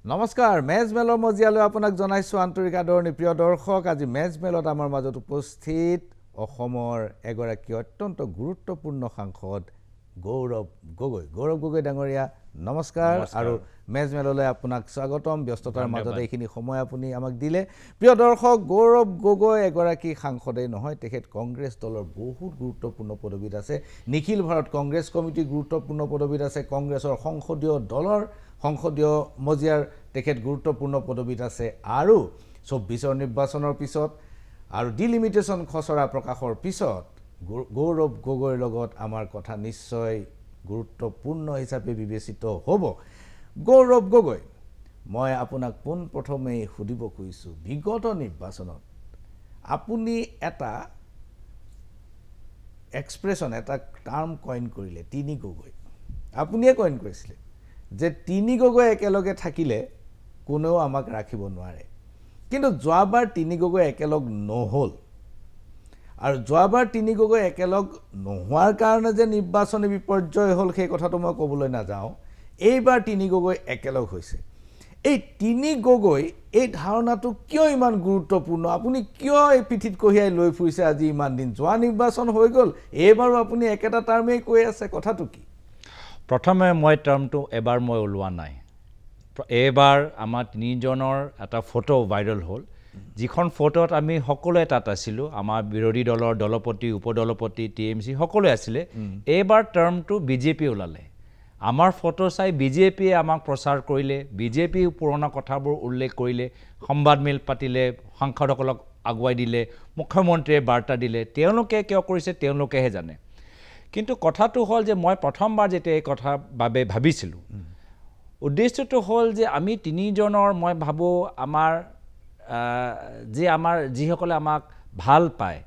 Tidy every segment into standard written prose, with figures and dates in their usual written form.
নমস্কাৰ মেজ মেলৰ মজিয়ালৈ আপোনাক জনাইছো আন্তৰিক আদৰণি প্ৰিয় দৰ্শক আজি মেজ মেলত আমাৰ মাজত উপস্থিত অসমৰ এগৰাকী অত্যন্ত গুৰুত্বপূৰ্ণ সাংসদ গৌৰৱ গগৈ ডাঙৰীয়া নমস্কাৰ আৰু মেজ মেললৈ আপোনাক স্বাগতম ব্যস্ততাৰ মাজত এইখিনি সময় আপুনি আমাক দিলে প্ৰিয় দৰ্শক গৌৰৱ গগৈ এগৰাকী সাংসদেই নহয় তেখেত কংগ্ৰেছ দলৰ বহুত গুৰুত্বপূৰ্ণ পদবীত আছে নিখিল ভাৰত কংগ্ৰেছ কমিটি গুৰুত্বপূৰ্ণ পদবীত আছে কংগ্ৰেছৰ সংসদীয় দলৰ সংসদীয় মজিয়াৰ তেখেত গুৰুত্বপূৰ্ণ পদবীত আছে আৰু ২৪ৰ নিৰ্বাচনৰ পিছত আৰু ডিলিমিটেশন খচৰা প্ৰকাশৰ পিছত গৌৰৱ গগৈৰ লগত আমাৰ কথা নিশ্চয় গুৰুত্বপূৰ্ণ হিচাপে বিবেচিত হ'ব গৌৰৱ গগৈ মই আপোনাক পোনপ্ৰথমেই সুধিব খুজিছোঁ বিগত নিৰ্বাচনত আপুনি এটা এক্সপ্ৰেছন এটা টাৰ্ম কইন কৰিলে তিনি গগৈ আপুনিয়ে কইন কৰিছিলে যে তিনি গগৈ একেলগে থাকিলে কোনেও আমাক ৰাখিব নোৱাৰে কিন্তু যোৱাবাৰ তিনি গগৈ একেলগ নহল আৰু যোৱাবাৰ তিনি গগৈ একেলগ নোহোৱাৰ কাৰণে যে নিৰ্বাচনী বিপৰ্যয় হ'ল সেই কথাটো মই ক'বলৈ নাযাওঁ এইবাৰ তিনি গগৈ একেলগ হৈছে এই তিনি গগৈ এই ধাৰণাটো কিয় ইমান গুৰুত্বপূৰ্ণ আপুনি কিয় এই পিঠিত কঢ়িয়াই লৈ ফুৰিছে আজি ইমান দিন যোৱা নিৰ্বাচন হৈ গ'ল এইবাৰো আপুনি একেটা টাৰ্মেই কৈ আছে কথাটো কি প্ৰথমে মই টাৰ্মটো এবাৰ মই ওলোৱা নাই এবাৰ আমাৰ তিনিজনৰ এটা ফটো ভাইৰেল হ'ল যিখন ফটোত আমি সকলোৱে তাত আছিলোঁ আমাৰ বিৰোধী দলৰ দলপতি উপদলপতি টিএমচি সকলোৱে আছিলে এইবাৰ টাৰ্মটো বিজেপি ওলালে আমাৰ ফটো চাই বিজেপিয়ে আমাক প্ৰচাৰ কৰিলে বিজেপি পুৰণা কথাবোৰ উল্লেখ কৰিলে সংবাদমেল পাতিলে সাংসদসকলক আগুৱাই দিলে মুখ্যমন্ত্ৰীয়ে বাৰ্তা দিলে তেওঁলোকে কিয় কৰিছে তেওঁলোকেহে জানে কিন্তু কথাটো হ'ল যে মই প্ৰথমবাৰ যেতিয়া এই কথা বাবে ভাবিছিলোঁ উদ্দেশ্যটো হ'ল যে আমি তিনিজনৰ মই ভাবোঁ আমাৰ যিসকলে আমাক ভাল পায়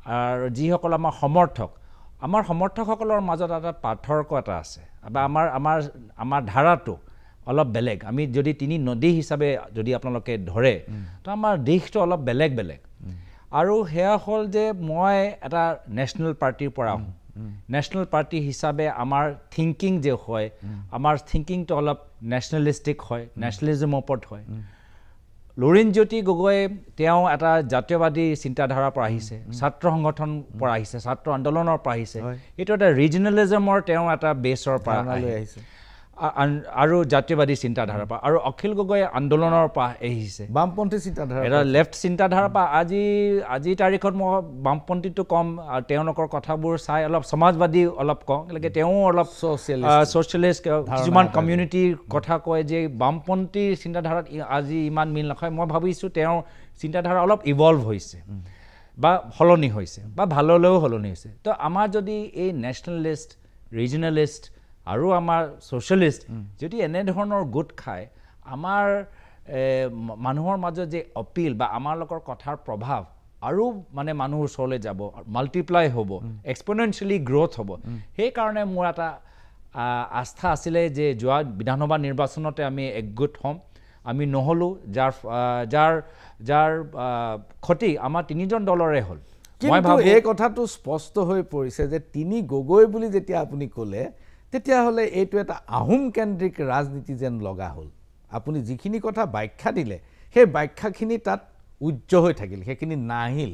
আৰু যিসকল আমাৰ সমৰ্থকসকলৰ মাজত এটা পাৰ্থক্য এটা আছে বা আমাৰ ধাৰাটো অলপ বেলেগ আমি যদি তিনি নদী হিচাপে যদি আপোনালোকে ধৰে তো আমাৰ দিশটো অলপ বেলেগ আৰু সেয়া হ'ল যে মই এটা নেশ্যনেল পাৰ্টিৰ পৰা আহোঁ নেশ্যনেল পাৰ্টি হিচাপে আমাৰ থিংকিং যে হয় আমাৰ থিংকিংটো অলপ নেশ্যনেলিষ্টিক হয় নেশ্যনেলিজমৰ ওপৰত হয় লুৰিণজ্যোতি গগৈ তেওঁ এটা জাতীয়বাদী চিন্তাধাৰাৰ পৰা আহিছে ছাত্ৰ সংগঠনৰ পৰা আহিছে ছাত্ৰ আন্দোলনৰ পৰা আহিছে এইটো এটা ৰিজনেলিজমৰ তেওঁ এটা বেছৰ পৰা আহিছে আৰু জাতীয়বাদী চিন্তাধাৰাৰ পৰা আৰু অখিল গগৈ আন্দোলনৰ পৰা আহিছে বামপন্থী চিন্তাধাৰা এটা লেফ্ট চিন্তাধাৰাৰ পৰা আজি তাৰিখত মই বামপন্থীটো কম আৰু তেওঁলোকৰ কথাবোৰ চাই অলপ সমাজবাদী অলপ কওঁ তেওঁ অলপ ছ'চিয়েলিষ্ট কিছুমান কমিউনিটিৰ কথা কয় যে বামপন্থী চিন্তাধাৰাত আজি ইমান মিল নাখায় মই ভাবিছোঁ তেওঁৰ চিন্তাধাৰা অলপ ইভলভ হৈছে বা সলনি হৈছে বা ভাললৈও সলনি হৈছে তো আমাৰ যদি এই নেশ্যনেলিষ্ট ৰিজনেলিষ্ট আৰু আমাৰ ছ'চিয়েলিষ্ট যদি এনেধৰণৰ গোট খায় আমাৰ মানুহৰ মাজত যে অপিল বা আমাৰ লোকৰ কথাৰ প্ৰভাৱ আৰু মানে মানুহৰ ওচৰলৈ যাব মাল্টিপ্লাই হ'ব এক্সপনেনচিয়েলি গ্ৰ'থ হ'ব সেইকাৰণে মোৰ এটা আস্থা আছিলে যে যোৱা বিধানসভা নিৰ্বাচনতে আমি একগোট হ'ম আমি নহ'লোঁ যাৰ ক্ষতি আমাৰ তিনিজন দলৰে হ'ল কিন্তু এই কথাটো স্পষ্ট হৈ পৰিছে যে তিনি গগৈ বুলি যেতিয়া আপুনি ক'লে তেতিয়াহ'লে এইটো এটা আহোম কেন্দ্ৰিক ৰাজনীতি যেন লগা হ'ল আপুনি যিখিনি কথা ব্যাখ্যা দিলে সেই ব্যাখ্যাখিনি তাত উজ্জ্ব হৈ থাকিল সেইখিনি নাহিল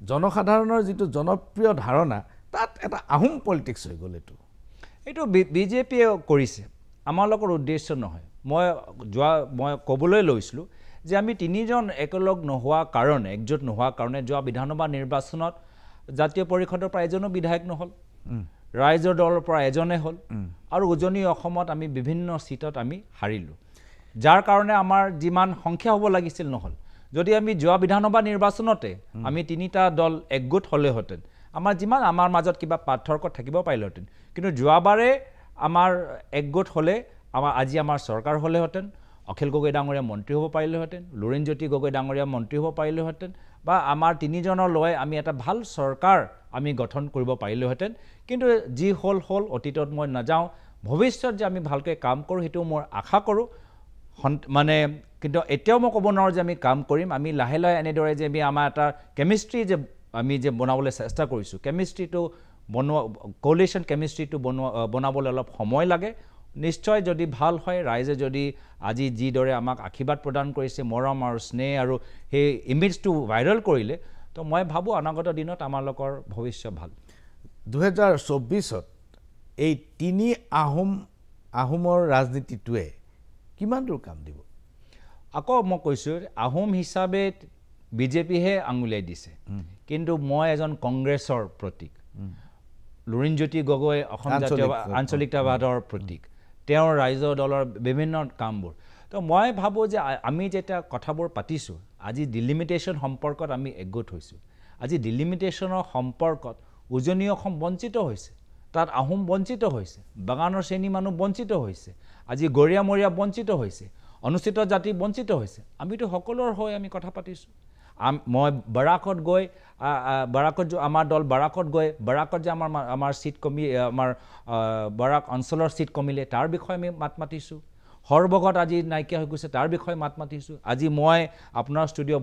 জনসাধাৰণৰ যিটো জনপ্ৰিয় ধাৰণা তাত এটা আহোম পলিটিক্স হৈ গ'ল এইটো বিজেপিয়ে কৰিছে আমাৰ লগত উদ্দেশ্য নহয় মই ক'বলৈ লৈছিলোঁ যে আমি তিনিজন একেলগ নোহোৱা কাৰণে একজোট নোহোৱা কাৰণে যোৱা বিধানসভা নিৰ্বাচনত জাতীয় পৰিষদৰ পৰা এজনো বিধায়ক নহ'ল ৰাইজৰ দলৰ পৰা এজনে হ'ল আৰু উজনি অসমত আমি বিভিন্ন সিটত আমি হাৰিলোঁ যাৰ কাৰণে আমাৰ যিমান সংখ্যা হ'ব লাগিছিল নহ'ল যদি আমি যোৱা বিধানসভা নিৰ্বাচনতে আমি তিনিটা দল একগোট হ'লেহেঁতেন আমাৰ মাজত কিবা পাৰ্থক্য থাকিব পাৰিলেহেঁতেন কিন্তু যোৱাবাৰে আমাৰ একগোট হ'লে আজি আমাৰ চৰকাৰ হ'লেহেঁতেন অখিল গগৈ ডাঙৰীয়া মন্ত্ৰী হ'ব পাৰিলেহেঁতেন লুৰিণজ্যোতি গগৈ ডাঙৰীয়া মন্ত্ৰী হ'ব পাৰিলেহেঁতেন বা আমাৰ তিনিজনৰ লৈ আমি এটা ভাল চৰকাৰ আমি গঠন কৰিব পাৰিলোহেঁতেন কিন্তু যি হ'ল অতীতত মই নাযাওঁ ভৱিষ্যত যে আমি ভালকৈ কাম কৰোঁ সেইটো মই আশা কৰোঁ মানে কিন্তু এতিয়াও মই ক'ব নোৱাৰোঁ যে আমি কাম কৰিম আমি লাহে লাহে এনেদৰে যে আমাৰ এটা কেমিষ্ট্ৰি যে আমি যে বনাবলৈ চেষ্টা কৰিছোঁ কেমিষ্ট্ৰিটো বনোৱা কোলিশ্যন কেমিষ্ট্ৰিটো বনাবলৈ অলপ সময় লাগে নিশ্চয় যদি ভাল হয় ৰাইজে যদি আজি যিদৰে আমাক আশীৰ্বাদ প্ৰদান কৰিছে মৰম আৰু স্নেহ আৰু সেই ইমেজটো ভাইৰেল কৰিলে তো মই ভাবোঁ অনাগত দিনত আমাৰ লোকৰ ভৱিষ্যত ভাল 2024ত এই তিনি আহোমৰ ৰাজনীতিটোৱে কিমান দূৰ কাম দিব আকৌ মই কৈছোঁ আহোম হিচাপে বিজেপিহে আঙুলিয়াই দিছে কিন্তু মই এজন কংগ্ৰেছৰ প্ৰতীক লুৰিণজ্যোতি গগৈ অসম জাতীয় আঞ্চলিকতাবাদৰ প্ৰতীক তেওঁৰ ৰাইজৰ দলৰ বিভিন্ন কামবোৰ তো মই ভাবোঁ যে আমি যেতিয়া কথাবোৰ পাতিছোঁ আজি ডিলিমিটেশ্যন সম্পৰ্কত আমি একগোট হৈছোঁ আজি ডিলিমিটেশ্যনৰ সম্পৰ্কত উজনি অসম বঞ্চিত হৈছে তাত আহোম বঞ্চিত হৈছে বাগানৰ শ্ৰেণী মানুহ বঞ্চিত হৈছে আজি গৰীয়ামৰীয়া বঞ্চিত হৈছে অনুচিত জাতি বঞ্চিত হৈছে আমিতো সকলোৰ হৈ আমি কথা পাতিছোঁ মই বাৰাকত গৈ আমাৰ দল বাৰাকত গৈ বাৰাকত যে আমাৰ সিট কমি আমাৰ বাৰাক অঞ্চলৰ সিট কমিলে তাৰ বিষয়ে আমি মাত মাতিছোঁ হৰবগত আজি নাইকিয়া হৈ গৈছে তাৰ বিষয়ে মাত মাতিছোঁ আজি মই আপোনাৰ ষ্টুডিঅ'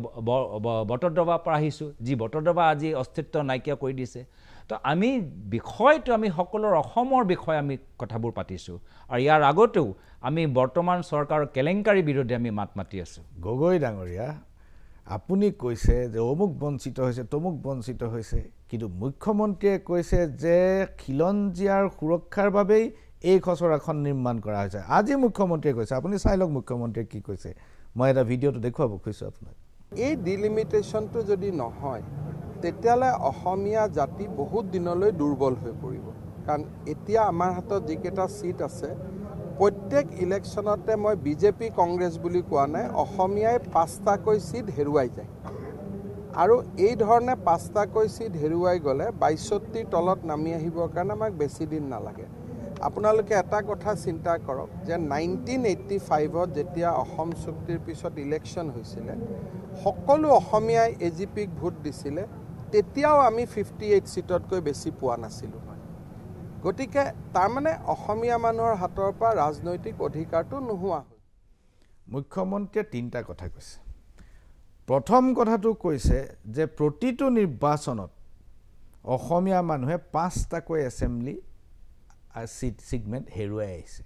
বটদ্ৰৱাৰ পৰা আহিছোঁ যি বটদ্ৰৱা আজি অস্তিত্ব নাইকিয়া কৰি দিছে তো আমি বিষয়টো আমি সকলোৰ অসমৰ বিষয়ে আমি কথাবোৰ পাতিছোঁ আৰু ইয়াৰ আগতেও আমি বৰ্তমান চৰকাৰৰ কেলেংকাৰীৰ বিৰুদ্ধে আমি মাত মাতি আছোঁ গগৈ ডাঙৰীয়া আপুনি কৈছে যে অমুক বঞ্চিত হৈছে তমুক বঞ্চিত হৈছে কিন্তু মুখ্যমন্ত্ৰীয়ে কৈছে যে খিলঞ্জীয়াৰ সুৰক্ষাৰ বাবেই এই খচৰাখন নিৰ্মাণ কৰা হৈছে আজি মুখ্যমন্ত্ৰীয়ে কৈছে আপুনি চাই লওক মুখ্যমন্ত্ৰীয়ে কি কৈছে মই এটা ভিডিঅ'টো দেখুৱাব খুজিছোঁ আপোনাক এই ডিলিমিটেশ্যনটো যদি নহয় তেতিয়াহ'লে অসমীয়া জাতি বহুত দিনলৈ দুৰ্বল হৈ পৰিব কাৰণ এতিয়া আমাৰ হাতত যিকেইটা সিট আছে প্ৰত্যেক ইলেকশ্যনতে মই বিজেপি কংগ্ৰেছ বুলি কোৱা নাই অসমীয়াই 5টাকৈ সিট হেৰুৱাই যায় আৰু এই ধৰণে 5টাকৈ সিট হেৰুৱাই গ'লে 62ৰ তলত নামি আহিবৰ কাৰণে আমাক বেছি দিন নালাগে আপোনালোকে এটা কথা চিন্তা কৰক যে 1985ত যেতিয়া অসম চুক্তিৰ পিছত ইলেকশ্যন হৈছিলে সকলো অসমীয়াই এজিপিক ভোট দিছিলে তেতিয়াও আমি 58 সিটতকৈ বেছি পোৱা নাছিলোঁ গতিকে তাৰমানে অসমীয়া মানুহৰ হাতৰ পৰা ৰাজনৈতিক অধিকাৰটো নোহোৱা হ'ল মুখ্যমন্ত্ৰীয়ে তিনিটা কথা কৈছে প্ৰথম কথাটো কৈছে যে প্ৰতিটো নিৰ্বাচনত অসমীয়া মানুহে 5টাকৈ এছেম্বলি সিট ছিগমেণ্ট হেৰুৱাই আহিছে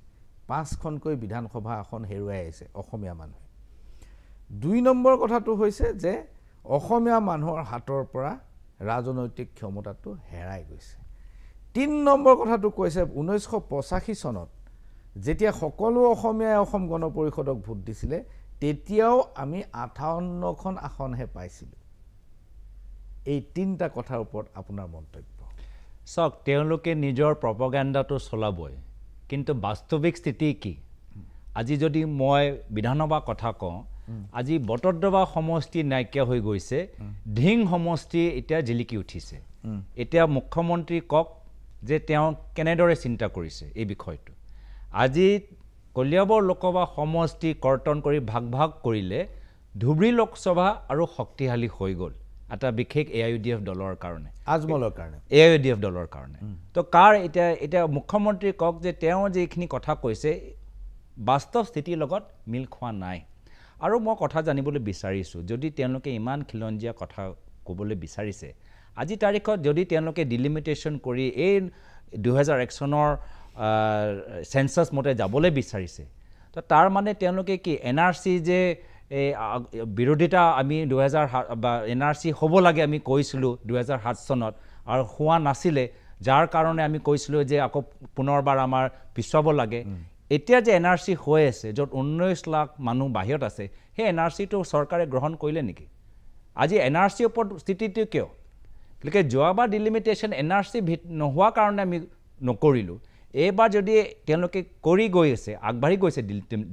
5খনকৈ বিধানসভা আসন হেৰুৱাই আহিছে অসমীয়া মানুহে 2 নম্বৰ কথাটো হৈছে যে অসমীয়া মানুহৰ হাতৰ পৰা ৰাজনৈতিক ক্ষমতাটো হেৰাই গৈছে 3 নম্বৰ কথাটো কৈছে 1985 চনত যেতিয়া সকলো অসমীয়াই অসম গণ পৰিষদক ভোট দিছিলে তেতিয়াও আমি 58খন আসনহে পাইছিলোঁ এই তিনিটা কথাৰ ওপৰত আপোনাৰ মন্তব্য চাওক তেওঁলোকে নিজৰ প্ৰপগেণ্ডাটো চলাবই কিন্তু বাস্তৱিক স্থিতি কি আজি যদি মই বিধানসভা কথা কওঁ আজি বটদ্ৰৱা সমষ্টি নাইকিয়া হৈ গৈছে ঢিং সমষ্টি এতিয়া জিলিকি উঠিছে এতিয়া মুখ্যমন্ত্ৰী কওক যে তেওঁ কেনেদৰে চিন্তা কৰিছে এই বিষয়টো আজি কলিয়াবৰ লোকসভা সমষ্টি কৰ্তন কৰি ভাগ ভাগ কৰিলে ধুবুৰী লোকসভা আৰু শক্তিশালী হৈ গ'ল এটা বিশেষ AIUDF দলৰ কাৰণে আজমলৰ কাৰণে AIUDF দলৰ কাৰণে তো কাৰ এতিয়া মুখ্যমন্ত্ৰী কওক যে তেওঁ যিখিনি কথা কৈছে বাস্তৱ স্থিতিৰ লগত মিল খোৱা নাই আৰু মই কথা জানিবলৈ বিচাৰিছোঁ যদি তেওঁলোকে ইমান খিলঞ্জীয়া কথা ক'বলৈ বিচাৰিছে আজি তাৰিখত যদি তেওঁলোকে ডিলিমিটেশ্যন কৰি এই 2001 চনৰ সেন্সাস মতে যাবলৈ বিচাৰিছে তো তাৰ মানে তেওঁলোকে কি NRC যে বিৰোধিতা আমি 2007 বা NRC হ'ব লাগে আমি কৈছিলোঁ 2007 চনত আৰু হোৱা নাছিলে যাৰ কাৰণে আমি কৈছিলোঁ যে আকৌ পুনৰবাৰ আমাৰ পিছুৱাব লাগে এতিয়া যে NRC হৈ আছে য'ত 19 লাখ মানুহ বাহিৰত আছে সেই NRCটো চৰকাৰে গ্ৰহণ কৰিলে নেকি আজি NRC ওপৰত স্থিতিটো কিয় গতিকে যোৱাবাৰ ডিলিমিটেশ্যন NRC নোহোৱাৰ কাৰণে আমি নকৰিলোঁ এইবাৰ যদি তেওঁলোকে কৰি গৈ আছে আগবাঢ়ি গৈছে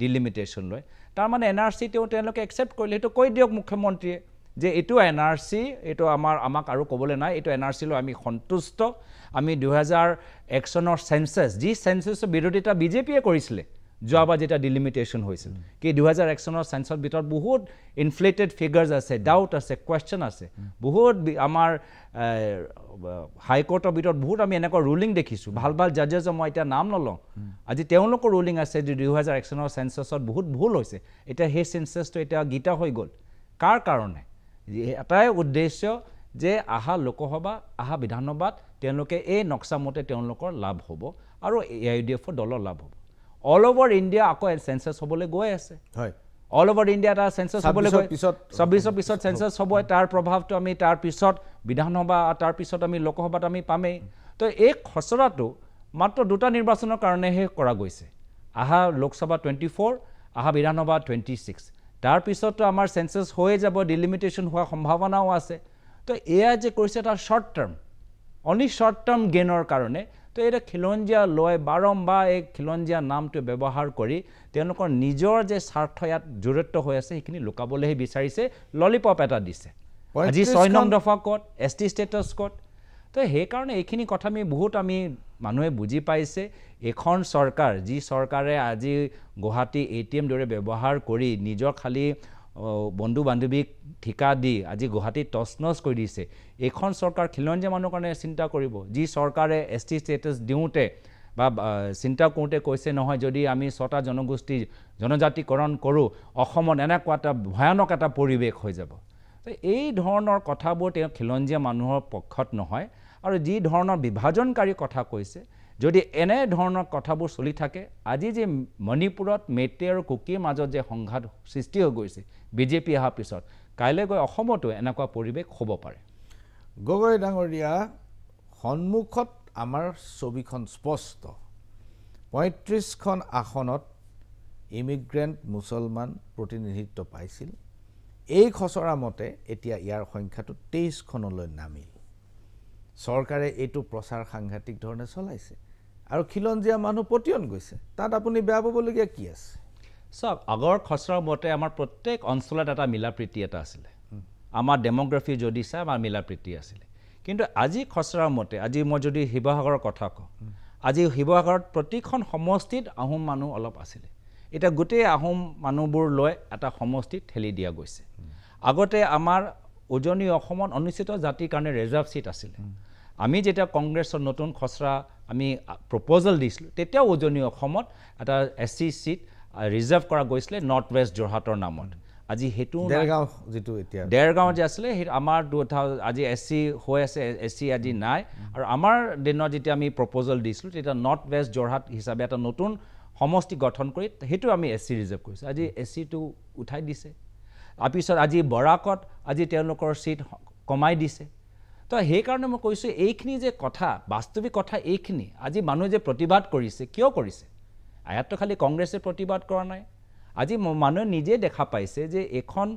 ডিলিমিটেশ্যনলৈ তাৰমানে NRC তেওঁলোকে একচেপ্ট কৰিলে সেইটো কৈ দিয়ক মুখ্যমন্ত্ৰীয়ে যে এইটো NRC এইটো আমাক আৰু ক'বলৈ নাই এইটো NRC লৈ আমি সন্তুষ্ট আমি 2001 চনৰ সেন্সাস যি সেন্সাসৰ বিৰোধিতা বিজেপিয়ে কৰিছিলে যোৱাবাৰ যেতিয়া ডিলিমিটেশ্যন হৈছিল কি 2001 চনৰ সেন্সাসৰ ভিতৰত বহুত ইনফ্লেটেড ফিগাৰ্ছ আছে ডাউট আছে কুৱেশ্যন আছে বহুত আমাৰ হাইকোৰ্টৰ ভিতৰত বহুত আমি এনেকুৱা ৰুলিং দেখিছোঁ ভাল ভাল জাজেছৰ মই এতিয়া নাম নলওঁ আজি তেওঁলোকৰ ৰুলিং আছে যে 2001 চনৰ সেন্সাসত বহুত ভুল হৈছে এতিয়া সেই সেন্সাসটো এতিয়া গীতা হৈ গ'ল কাৰ কাৰণে এটাই উদ্দেশ্য যে আহা লোকসভা আহা বিধানসভাত তেওঁলোকে এই নক্সামতে তেওঁলোকৰ লাভ হ'ব আৰু AIUDFৰ দলৰ লাভ হ'ব অল অভাৰ ইণ্ডিয়া আকৌ চেঞ্চাছ হ'বলৈ গৈ আছে হয় অল অভাৰ ইণ্ডিয়া এটা চেঞ্চাছ হ'বলৈ গৈ 26 পিছত চেঞ্চাছ হ'ব তাৰ প্ৰভাৱটো আমি তাৰ পিছত বিধানসভা তাৰ পিছত আমি লোকসভাত আমি পামেই তো এই খচৰাটো মাত্ৰ দুটা নিৰ্বাচনৰ কাৰণেহে কৰা গৈছে আহা লোকসভা 24 আহা বিধানসভা 26 তাৰ পিছতো আমাৰ চেঞ্চাছ হৈ যাব ডিলিমিটেশ্যন হোৱাৰ সম্ভাৱনাও আছে তো এয়া যে কৰিছে এটা short term only short term গেইনৰ কাৰণে তো এটা খিলঞ্জীয়া লৈ বাৰম্বাৰ এই খিলঞ্জীয়া নামটো ব্যৱহাৰ কৰি তেওঁলোকৰ নিজৰ যে স্বাৰ্থ ইয়াত জড়িত হৈ আছে সেইখিনি লুকাবলৈহে বিচাৰিছে ললিপপ এটা দিছে আজি 6 নং দফা ক'ত ST ষ্টেটাছ ক'ত তো সেইকাৰণে এইখিনি কথা আমি মানুহে বুজি পাইছে এখন চৰকাৰ যি চৰকাৰে আজি গুৱাহাটী ATM দৰে ব্যৱহাৰ কৰি নিজৰ খালি বন্ধু বান্ধৱীক ঠিকা দি আজি গুৱাহাটী টচনচ কৰি দিছে এখন চৰকাৰ খিলঞ্জীয়া মানুহৰ কাৰণে চিন্তা কৰিব যি চৰকাৰে ST ষ্টেটাছ দিওঁতে বা চিন্তা কৰোঁতে কৈছে নহয় যদি আমি 6টা জনগোষ্ঠী জনজাতিকৰণ কৰোঁ অসমত এনেকুৱা এটা ভয়ানক এটা পৰিৱেশ হৈ যাব তো এই ধৰণৰ কথাবোৰ তেওঁ খিলঞ্জীয়া মানুহৰ পক্ষত নহয় আৰু যি ধৰণৰ বিভাজনকাৰী কথা কৈছে যদি এনে ধৰণৰ কথাবোৰ চলি থাকে আজি যে মণিপুৰত মেটে আৰু কুকিৰ মাজত যে সংঘাত সৃষ্টি হৈ গৈছে বিজেপি অহাৰ পিছত কাইলৈ গৈ অসমতো এনেকুৱা পৰিৱেশ হ'ব পাৰে গগৈ ডাঙৰীয়া সন্মুখত আমাৰ ছবিখন স্পষ্ট 35খন আসনত ইমিগ্ৰেণ্ট মুছলমান প্ৰতিনিধিত্ব পাইছিল এই খচৰা মতে এতিয়া ইয়াৰ সংখ্যাটো 23খনলৈ নামিল চৰকাৰে এইটো প্ৰচাৰ সাংঘাতিক ধৰণে চলাইছে আৰু খিলঞ্জীয়া মানুহ পতিয়ন গৈছে তাত আপুনি বেয়া পাবলগীয়া কি আছে চাওক আগৰ খচৰা মতে আমাৰ প্ৰত্যেক অঞ্চলত এটা মিলাপ্ৰীতি এটা আছিলে আমাৰ ডেমোগ্ৰাফি যদি চাই আমাৰ মিলাপ্ৰীতি আছিলে কিন্তু আজি খচৰা মতে আজি মই যদি শিৱসাগৰৰ কথা কওঁ আজি শিৱসাগৰত প্ৰতিখন সমষ্টিত আহোম মানুহ অলপ আছিলে এটা গোটেই আহোম মানুহবোৰ লৈ এটা সমষ্টিত ঠেলি দিয়া গৈছে আগতে আমাৰ উজনি অসমত অনুষ্ঠিত জাতিৰ কাৰণে ৰিজাৰ্ভ সিট আছিলে আমি যেতিয়া কংগ্ৰেছৰ নতুন খচৰা আমি প্ৰপ'জাল দিছিলোঁ তেতিয়াও উজনি অসমত এটা SC সিট ৰিজাৰ্ভ কৰা গৈছিলে নৰ্থ ৱেষ্ট যোৰহাটৰ নামত আজি হেতু দেৰগাঁও যেটো এতিয়া দেৰগাঁও যে আছিলে আমাৰ 2000 আজি SC হৈ আছে SC আজি নাই আৰু আমাৰ দিনত যেতিয়া আমি প্ৰপ'জাল দিছিলোঁ তেতিয়া নৰ্থ ৱেষ্ট যোৰহাট হিচাপে এটা নতুন সমষ্টি গঠন কৰি হেতু আমি SC ৰিজাৰ্ভ কৰিছোঁ আজি SC টো উঠাই দিছে তাৰপিছত আজি বৰাকত আজি তেওঁলোকৰ সিট কমাই দিছে তো সেইকাৰণে মই কৈছোঁ এইখিনি যে কথা বাস্তৱিক কথা এইখিনি আজি মানুহে যে প্ৰতিবাদ কৰিছে কিয় কৰিছে আয়াতটো খালি কংগ্ৰেছে প্ৰতিবাদ কৰা নাই আজি মানুহে নিজে দেখা পাইছে যে এখন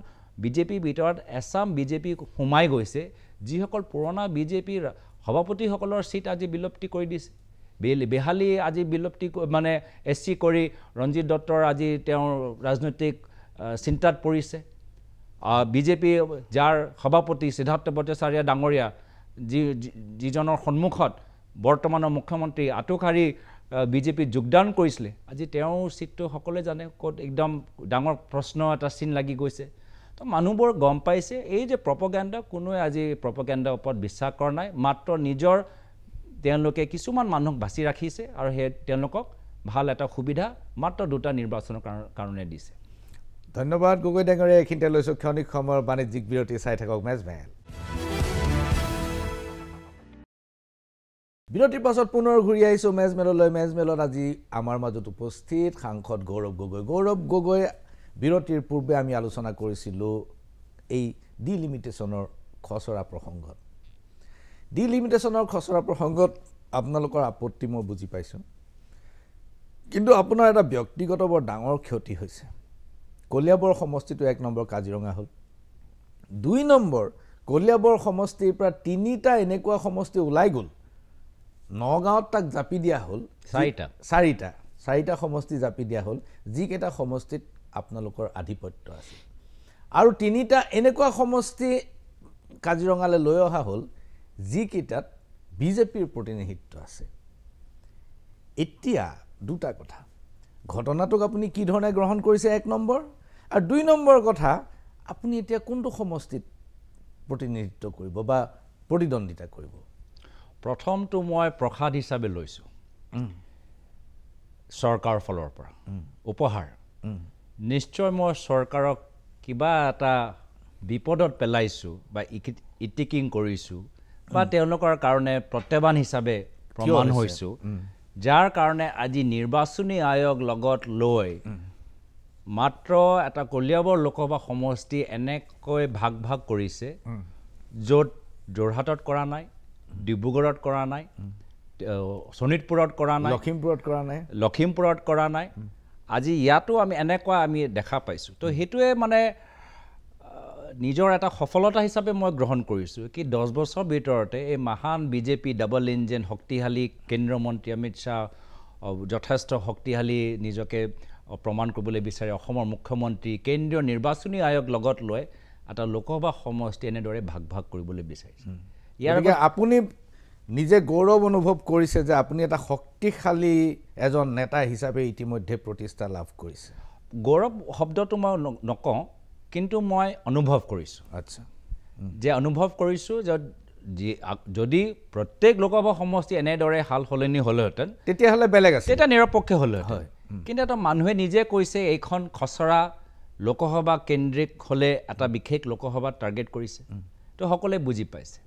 বিজেপিৰ ভিতৰত এছাম বিজেপি সোমাই গৈছে যিসকল পুৰণা বিজেপিৰ সভাপতিসকলৰ সিট আজি বিলুপ্তি কৰি দিছে বেহালি আজি বিলুপ্তি মানে SC কৰি ৰঞ্জিত দত্তৰ আজি তেওঁৰ ৰাজনৈতিক চিন্তাত পৰিছে বিজেপি যাৰ সভাপতি সিদ্ধাৰ্থ ভট্টাচাৰ্য ডাঙৰীয়া যিজনৰ সন্মুখত বৰ্তমানৰ মুখ্যমন্ত্ৰী আটুকাৰী বিজেপি যোগদান কৰিছিলে আজি তেওঁৰ সিটটো সকলোৱে জানে ক'ত একদম ডাঙৰ প্ৰশ্ন এটা চিন লাগি গৈছে তো মানুহবোৰ গম পাইছে এই যে প্ৰপগেণ্ডা কোনোৱে আজি প্ৰপগেণ্ডাৰ ওপৰত বিশ্বাস কৰা নাই মাত্ৰ নিজৰ তেওঁলোকে কিছুমান মানুহক বাছি ৰাখিছে আৰু সেই তেওঁলোকক ভাল এটা সুবিধা মাত্ৰ দুটা নিৰ্বাচনৰ কাৰণে দিছে ধন্যবাদ গগৈ ডাঙৰীয়া এইখিনিতে লৈছোঁ ক্ষণিক সময়ৰ বাণিজ্যিক বিৰতি চাই থাকক মেজমেল বিৰতিৰ পাছত পুনৰ ঘূৰি আহিছোঁ মেজমেললৈ মেজমেলত আজি আমাৰ মাজত উপস্থিত সাংসদ গৌৰৱ গগৈ বিৰতিৰ পূৰ্বে আমি আলোচনা কৰিছিলোঁ এই ডিলিমিটেশ্যনৰ খচৰা প্ৰসংগত ডিলিমিটেশ্যনৰ খচৰা প্ৰসংগত আপোনালোকৰ আপত্তি মই বুজি পাইছোঁ কিন্তু আপোনাৰ এটা ব্যক্তিগত বৰ ডাঙৰ ক্ষতি হৈছে কলিয়াবৰ সমষ্টিটো 1 নম্বৰ কাজিৰঙা হ'ল 2 নম্বৰ কলিয়াবৰ সমষ্টিৰ পৰা 3টা এনেকুৱা সমষ্টি ওলাই গ'ল নগাঁৱত তাক জাপি দিয়া হ'ল 4টা সমষ্টি জাপি দিয়া হ'ল যিকেইটা সমষ্টিত আপোনালোকৰ আধিপত্য আছে আৰু 3টা এনেকুৱা সমষ্টি কাজিৰঙালৈ লৈ অহা হ'ল যিকেইটাত বিজেপিৰ প্ৰতিনিধিত্ব আছে এতিয়া দুটা কথা ঘটনাটোক আপুনি কি ধৰণে গ্ৰহণ কৰিছে 1 নম্বৰ আৰু 2 নম্বৰ কথা আপুনি এতিয়া কোনটো সমষ্টিত প্ৰতিনিধিত্ব কৰিব বা প্ৰতিদ্বন্দ্বিতা কৰিব প্ৰথমটো মই প্ৰসাদ হিচাপে লৈছোঁ চৰকাৰৰ ফালৰ পৰা উপহাৰ নিশ্চয় মই চৰকাৰক কিবা এটা বিপদত পেলাইছোঁ বা ইটিকিং কৰিছোঁ বা তেওঁলোকৰ কাৰণে প্ৰত্যাহ্বান হিচাপে প্ৰমাণ হৈছোঁ যাৰ কাৰণে আজি নিৰ্বাচনী আয়োগ লগত লৈ মাত্ৰ এটা কলিয়াবৰ লোকসভা সমষ্টি এনেকৈ ভাগ ভাগ কৰিছে য'ত যোৰহাটত কৰা নাই, ডিব্ৰুগড়ত কৰা নাই, শোণিতপুৰত কৰা নাই, লখিমপুৰত কৰা নাই, আজি ইয়াতো আমি এনেকুৱা আমি দেখা পাইছোঁ। তো সেইটোৱে মানে নিজৰ এটা সফলতা হিচাপে মই গ্ৰহণ কৰিছোঁ কি 10 বছৰ ভিতৰতে এই মহান বিজেপি ডাবল ইঞ্জিন শক্তিশালী কেন্দ্ৰীয় মন্ত্ৰী অমিত শ্বাহ যথেষ্ট শক্তিশালী নিজকে প্ৰমাণ কৰিবলৈ বিচাৰে, অসমৰ মুখ্যমন্ত্ৰী, কেন্দ্ৰীয় নিৰ্বাচনী আয়োগ লগত লৈ এটা লোকসভা সমষ্টি এনেদৰে ভাগ ভাগ কৰিবলৈ বিচাৰিছে। ইয়াৰ আপুনি নিজে গৌৰৱ অনুভৱ কৰিছে যে আপুনি এটা শক্তিশালী এজন নেতা হিচাপে ইতিমধ্যে প্ৰতিষ্ঠা লাভ কৰিছে। গৌৰৱ শব্দটো মই নকওঁ, কিন্তু মই অনুভৱ কৰিছোঁ। আচ্ছা, যে অনুভৱ কৰিছোঁ যে যদি প্ৰত্যেক লোকসভা সমষ্টি এনেদৰে হাল সলনি হ'লেহেঁতেন তেতিয়াহ'লে বেলেগ আছে, তেতিয়া নিৰপেক্ষ হ'লেহেঁতেন। কিন্তু এটা মানুহে নিজে কৈছে এইখন খচৰা লোকসভা কেন্দ্ৰিক হ'লে এটা বিশেষ লোকসভাত টাৰ্গেট কৰিছে, তো সকলোৱে বুজি পাইছে।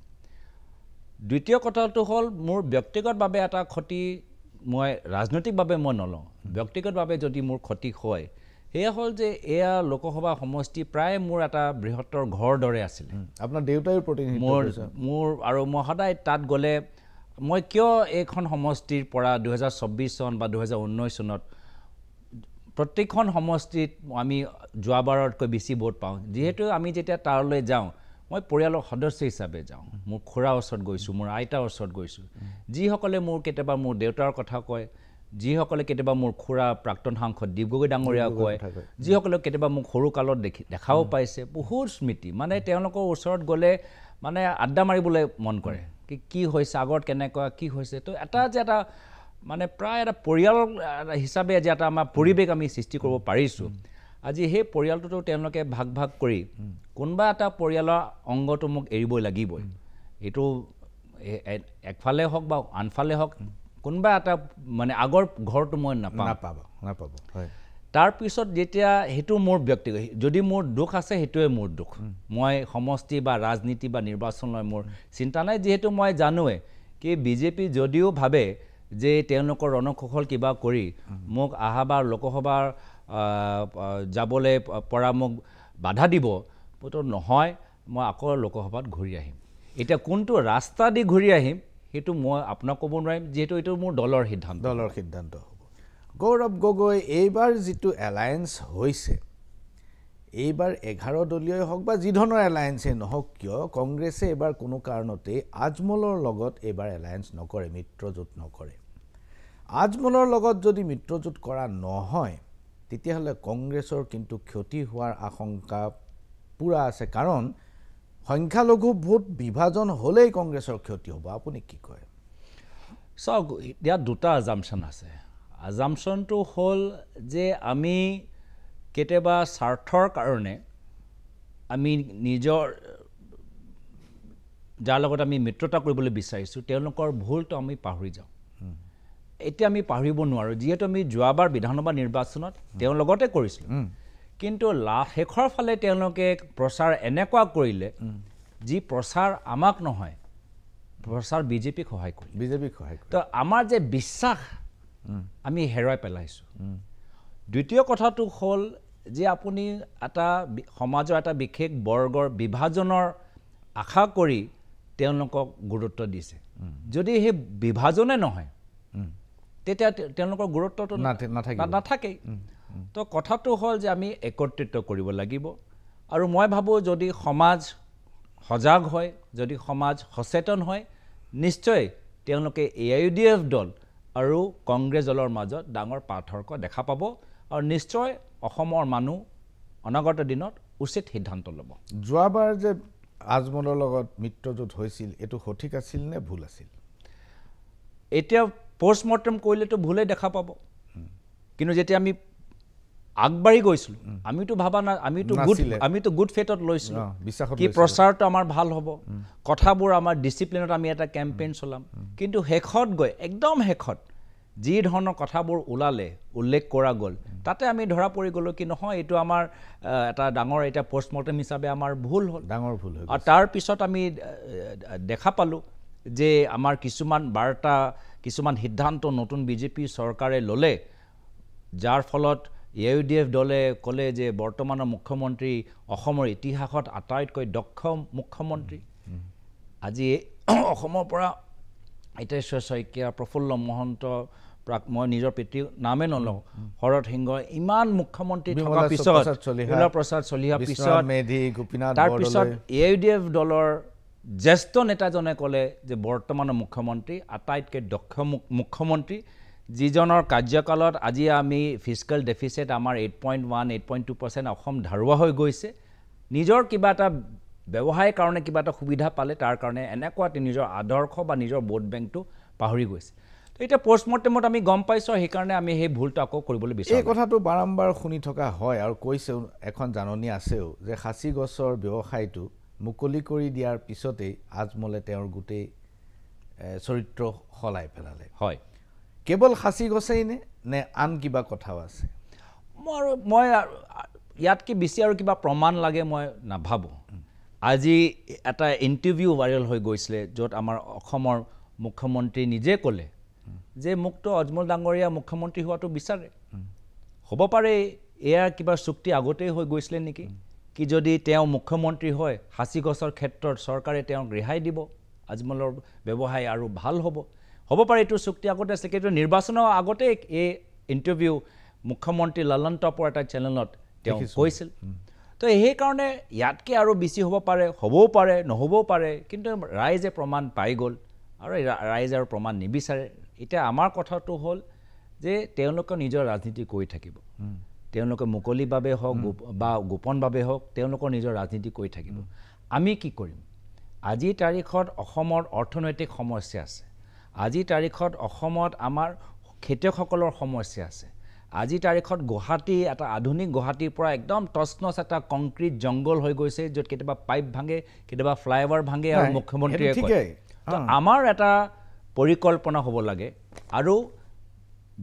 দ্বিতীয় কথাটো হ'ল মোৰ ব্যক্তিগতভাৱে এটা ক্ষতি মই ৰাজনৈতিকভাৱে মই নলওঁ, ব্যক্তিগতভাৱে যদি মোৰ ক্ষতি হয় সেয়া হ'ল যে এয়া লোকসভা সমষ্টি প্ৰায় মোৰ এটা বৃহত্তৰ ঘৰ দৰে আছিলে। আপোনাৰ দেউতাইও প্ৰতিনিধিত্ব মোৰ আৰু মই সদায় তাত গ'লে মই কিয় এইখন সমষ্টিৰ পৰা 2024 চন বা 2019 চনত প্ৰত্যেকখন সমষ্টিত আমি যোৱাবাৰতকৈ বেছি ভোট পাওঁ, যিহেতু আমি যেতিয়া তালৈ যাওঁ মই পৰিয়ালৰ সদস্য হিচাপে যাওঁ, মোৰ খুৰাৰ ওচৰত গৈছোঁ, মোৰ আইতাৰ ওচৰত গৈছোঁ, যিসকলে মোৰ কেতিয়াবা মোৰ দেউতাৰ কথা কয়, যিসকলে কেতিয়াবা মোৰ খুৰা প্ৰাক্তন সাংসদ ডিব্ৰুগড় ডাঙৰীয়া কয়, যিসকলে কেতিয়াবা মোক সৰুকালত দেখাও পাইছে, বহুত স্মৃতি। মানে তেওঁলোকৰ ওচৰত গ'লে মানে আড্ডা মাৰিবলৈ মন কৰে, কি হৈছে আগত কেনেকুৱা কি হৈছে। তো এটা যে এটা মানে প্ৰায় এটা পৰিয়াল হিচাপে যে এটা আমাৰ পৰিৱেশ আমি সৃষ্টি কৰিব পাৰিছোঁ, আজি সেই পৰিয়ালটোতো তেওঁলোকে ভাগ ভাগ কৰি কোনোবা এটা পৰিয়ালৰ অংগটো মোক এৰিবই লাগিবই, এইটো একফালে হওক বা আনফালে হওক, কোনোবা এটা মানে আগৰ ঘৰটো মই নাপাব। তাৰপিছত যেতিয়া সেইটো মোৰ ব্যক্তিগত, যদি মোৰ দুখ আছে সেইটোৱে মোৰ দুখ, মই সমষ্টি বা ৰাজনীতি বা নিৰ্বাচনলৈ মোৰ চিন্তা নাই, যিহেতু মই জানোৱে কি বিজেপি যদিও ভাবে যে তেওঁলোকৰ ৰণকৌশল কিবা কৰি মোক অহাবাৰ লোকসভাৰ যাবলৈ পৰা মোক বাধা দিব, তো নহয়, মই আকৌ লোকসভাত ঘূৰি আহিম। এতিয়া কোনটো ৰাস্তা দি ঘূৰি আহিম সেইটো মই আপোনাক ক'ব নোৱাৰিম, যিহেতু এইটো মোৰ দলৰ সিদ্ধান্ত হ'ব। গৌৰৱ গগৈ, এইবাৰ যিটো এলায়েন্স হৈছে, এইবাৰ 11 দলীয় হওক বা যি ধৰণৰ এলায়েন্সেই নহওক কিয়, কংগ্ৰেছে এইবাৰ কোনো কাৰণতেই আজমলৰ লগত এইবাৰ এলায়েন্স নকৰে, মিত্ৰজোঁট নকৰে। আজমলৰ লগত যদি মিত্ৰজোঁট কৰা নহয় তেতিয়াহ'লে কংগ্ৰেছৰ কিন্তু ক্ষতি হোৱাৰ আশংকা পূৰা আছে, কাৰণ সংখ্যালঘু ভোট বিভাজন হ'লেই কংগ্ৰেছৰ ক্ষতি হ'ব। আপুনি কি কয়? চাওক, ইয়াত দুটা আজামশ্যন আছে। আজামশ্যনটো হ'ল যে আমি কেতিয়াবা স্বাৰ্থৰ কাৰণে আমি নিজৰ যাৰ লগত আমি মিত্ৰতা কৰিবলৈ বিচাৰিছোঁ তেওঁলোকৰ ভুলটো আমি পাহৰি যাওঁ। এতিয়া আমি পাহৰিব নোৱাৰোঁ, যিহেতু আমি যোৱাবাৰ বিধানসভা নিৰ্বাচনত তেওঁৰ লগতে কৰিছিলোঁ, কিন্তু শেষৰ ফালে তেওঁলোকে প্ৰচাৰ এনেকুৱা কৰিলে যি প্ৰচাৰ আমাক নহয়, প্ৰচাৰ বিজেপিক সহায় কৰিলে। তো আমাৰ যে বিশ্বাস আমি হেৰুৱাই পেলাইছোঁ। দ্বিতীয় কথাটো হ'ল যে আপুনি এটা সমাজৰ এটা বিশেষ বৰ্গৰ বিভাজনৰ আশা কৰি তেওঁলোকক গুৰুত্ব দিছে, যদি সেই বিভাজনে নহয় তেতিয়া তেওঁলোকৰ গুৰুত্বটো নাথাকেই। তো কথাটো হ'ল যে আমি একত্ৰিত কৰিব লাগিব, আৰু মই ভাবোঁ যদি সমাজ সজাগ হয়, যদি সমাজ সচেতন হয়, নিশ্চয় তেওঁলোকে AIUDF দল আৰু কংগ্ৰেছ দলৰ মাজত ডাঙৰ পাৰ্থক্য দেখা পাব, আৰু নিশ্চয় অসমৰ মানুহ অনাগত দিনত উচিত সিদ্ধান্ত ল'ব। যোৱাবাৰ যে আজমলৰ লগত মিত্ৰজোঁট হৈছিল, এইটো সঠিক আছিল নে ভুল আছিল? এতিয়া পষ্টমৰ্টেম কৰিলেতো ভুলেই দেখা পাব, কিন্তু যেতিয়া আমি আগবাঢ়ি গৈছিলোঁ আমিতো ভাবা নাই, আমিতো গুড ফেটত লৈছিলোঁ কি প্ৰচাৰটো আমাৰ ভাল হ'ব, কথাবোৰ আমাৰ ডিচিপ্লিনত আমি এটা কেম্পেইন চলাম, কিন্তু শেষত গৈ একদম শেষত যি ধৰণৰ কথাবোৰ উল্লেখ কৰা গ'ল, তাতে আমি ধৰা পৰি গ'লোঁ কি নহয় এইটো আমাৰ এটা ডাঙৰ এটা পষ্টমৰ্টেম হিচাপে আমাৰ ভুল হ'ল, ডাঙৰ ভুল হ'ল। আৰু তাৰপিছত আমি দেখা পালোঁ যে আমাৰ কিছুমান বাৰ্তা কিছুমান সিদ্ধান্ত নতুন বিজেপি চৰকাৰে ল'লে যাৰ ফলত AUDF দলে ক'লে যে বৰ্তমানৰ মুখ্যমন্ত্ৰী অসমৰ ইতিহাসত আটাইতকৈ দক্ষ মুখ্যমন্ত্ৰী আজি অসমৰ পৰা হিতেশ্বৰ শইকীয়া প্ৰফুল্ল মহন্ত মই নিজৰ পিতৃৰ নামে নলওঁ শৰৎ সিংহ ইমান মুখ্যমন্ত্ৰী থকাৰ পিছত প্ৰসাদ চলিহাৰ পিছত তাৰপিছত AUDF দলৰ জ্যেষ্ঠ নেতাজনে ক'লে যে বৰ্তমানৰ মুখ্যমন্ত্ৰী আটাইতকৈ দক্ষ মুখ্যমন্ত্ৰী যিজনৰ কাৰ্যকালত আজি আমি ফিস্কেল ডেফিচিট আমাৰ 8.1 8.2% অসম ধাৰুৱা হৈ গৈছে নিজৰ কিবা এটা ব্যৱসায়ৰ কাৰণে কিবা এটা সুবিধা পালে তাৰ কাৰণে এনেকুৱা নিজৰ আদৰ্শ বা নিজৰ ভোট বেংকটো পাহৰি গৈছে তো এটা পোষ্টমৰ্টেমত আমি গম পাইছোঁ সেইকাৰণে আমি সেই ভুলটো আকৌ কৰিবলৈ বিচাৰোঁ এই কথাটো বাৰম্বাৰ শুনি থকা হয় আৰু কৈছেও এখন জাননী আছেও যে খাচী গছৰ ব্যৱসায়টো মুকলি কৰি দিয়াৰ পিছতেই আজমলে তেওঁৰ গোটেই চৰিত্ৰ সলাই পেলালে হয় কেৱল খাচী গছেই নে আন কিবা কথাও আছে মই ইয়াতকৈ বেছি আৰু কিবা প্ৰমাণ লাগে মই নাভাবোঁ আজি এটা ইণ্টাৰভিউ ভাইৰেল হৈ গৈছিলে য'ত আমাৰ অসমৰ মুখ্যমন্ত্ৰী নিজে ক'লে যে মোকতো আজমল ডাঙৰীয়া মুখ্যমন্ত্ৰী হোৱাটো বিচাৰে হ'ব পাৰে এয়া কিবা চুক্তি আগতেই হৈ গৈছিলে নেকি কি যদি তেওঁ মুখ্যমন্ত্ৰী হয় খাচী গছৰ ক্ষেত্ৰত চৰকাৰে তেওঁক ৰেহাই দিব আজমলৰ ব্যৱসায় আৰু ভাল হ'ব পাৰে এইটো চুক্তি আগতে আছে কিন্তু নিৰ্বাচনৰ আগতে এই ইণ্টাৰভিউ মুখ্যমন্ত্ৰী লালন টপৰ এটা চেনেলত তেওঁ কৈছিল তো সেইকাৰণে ইয়াতকৈ আৰু বেছি হ'ব পাৰে হ'বও পাৰে নহ'বও পাৰে কিন্তু ৰাইজে প্ৰমাণ পাই গ'ল আৰু ৰাইজে আৰু প্ৰমাণ নিবিচাৰে এতিয়া আমাৰ কথাটো হ'ল যে তেওঁলোকে নিজৰ ৰাজনীতি কৰি থাকিব তেওঁলোকে মুকলিভাৱে হওক বা গোপনভাৱে হওক তেওঁলোকৰ নিজৰ ৰাজনীতি কৰি থাকিব আমি কি কৰিম আজিৰ তাৰিখত অসমৰ অৰ্থনৈতিক সমস্যা আছে আজিৰ তাৰিখত অসমত আমাৰ খেতিয়কসকলৰ সমস্যা আছে আজিৰ তাৰিখত গুৱাহাটী এটা আধুনিক গুৱাহাটীৰ পৰা একদম টচনচ এটা কংক্ৰিট জংগল হৈ গৈছে য'ত কেতিয়াবা পাইপ ভাঙে কেতিয়াবা ফ্লাইঅভাৰ ভাঙে আৰু মুখ্যমন্ত্ৰীয়ে কয় তো আমাৰ এটা পৰিকল্পনা হ'ব লাগে আৰু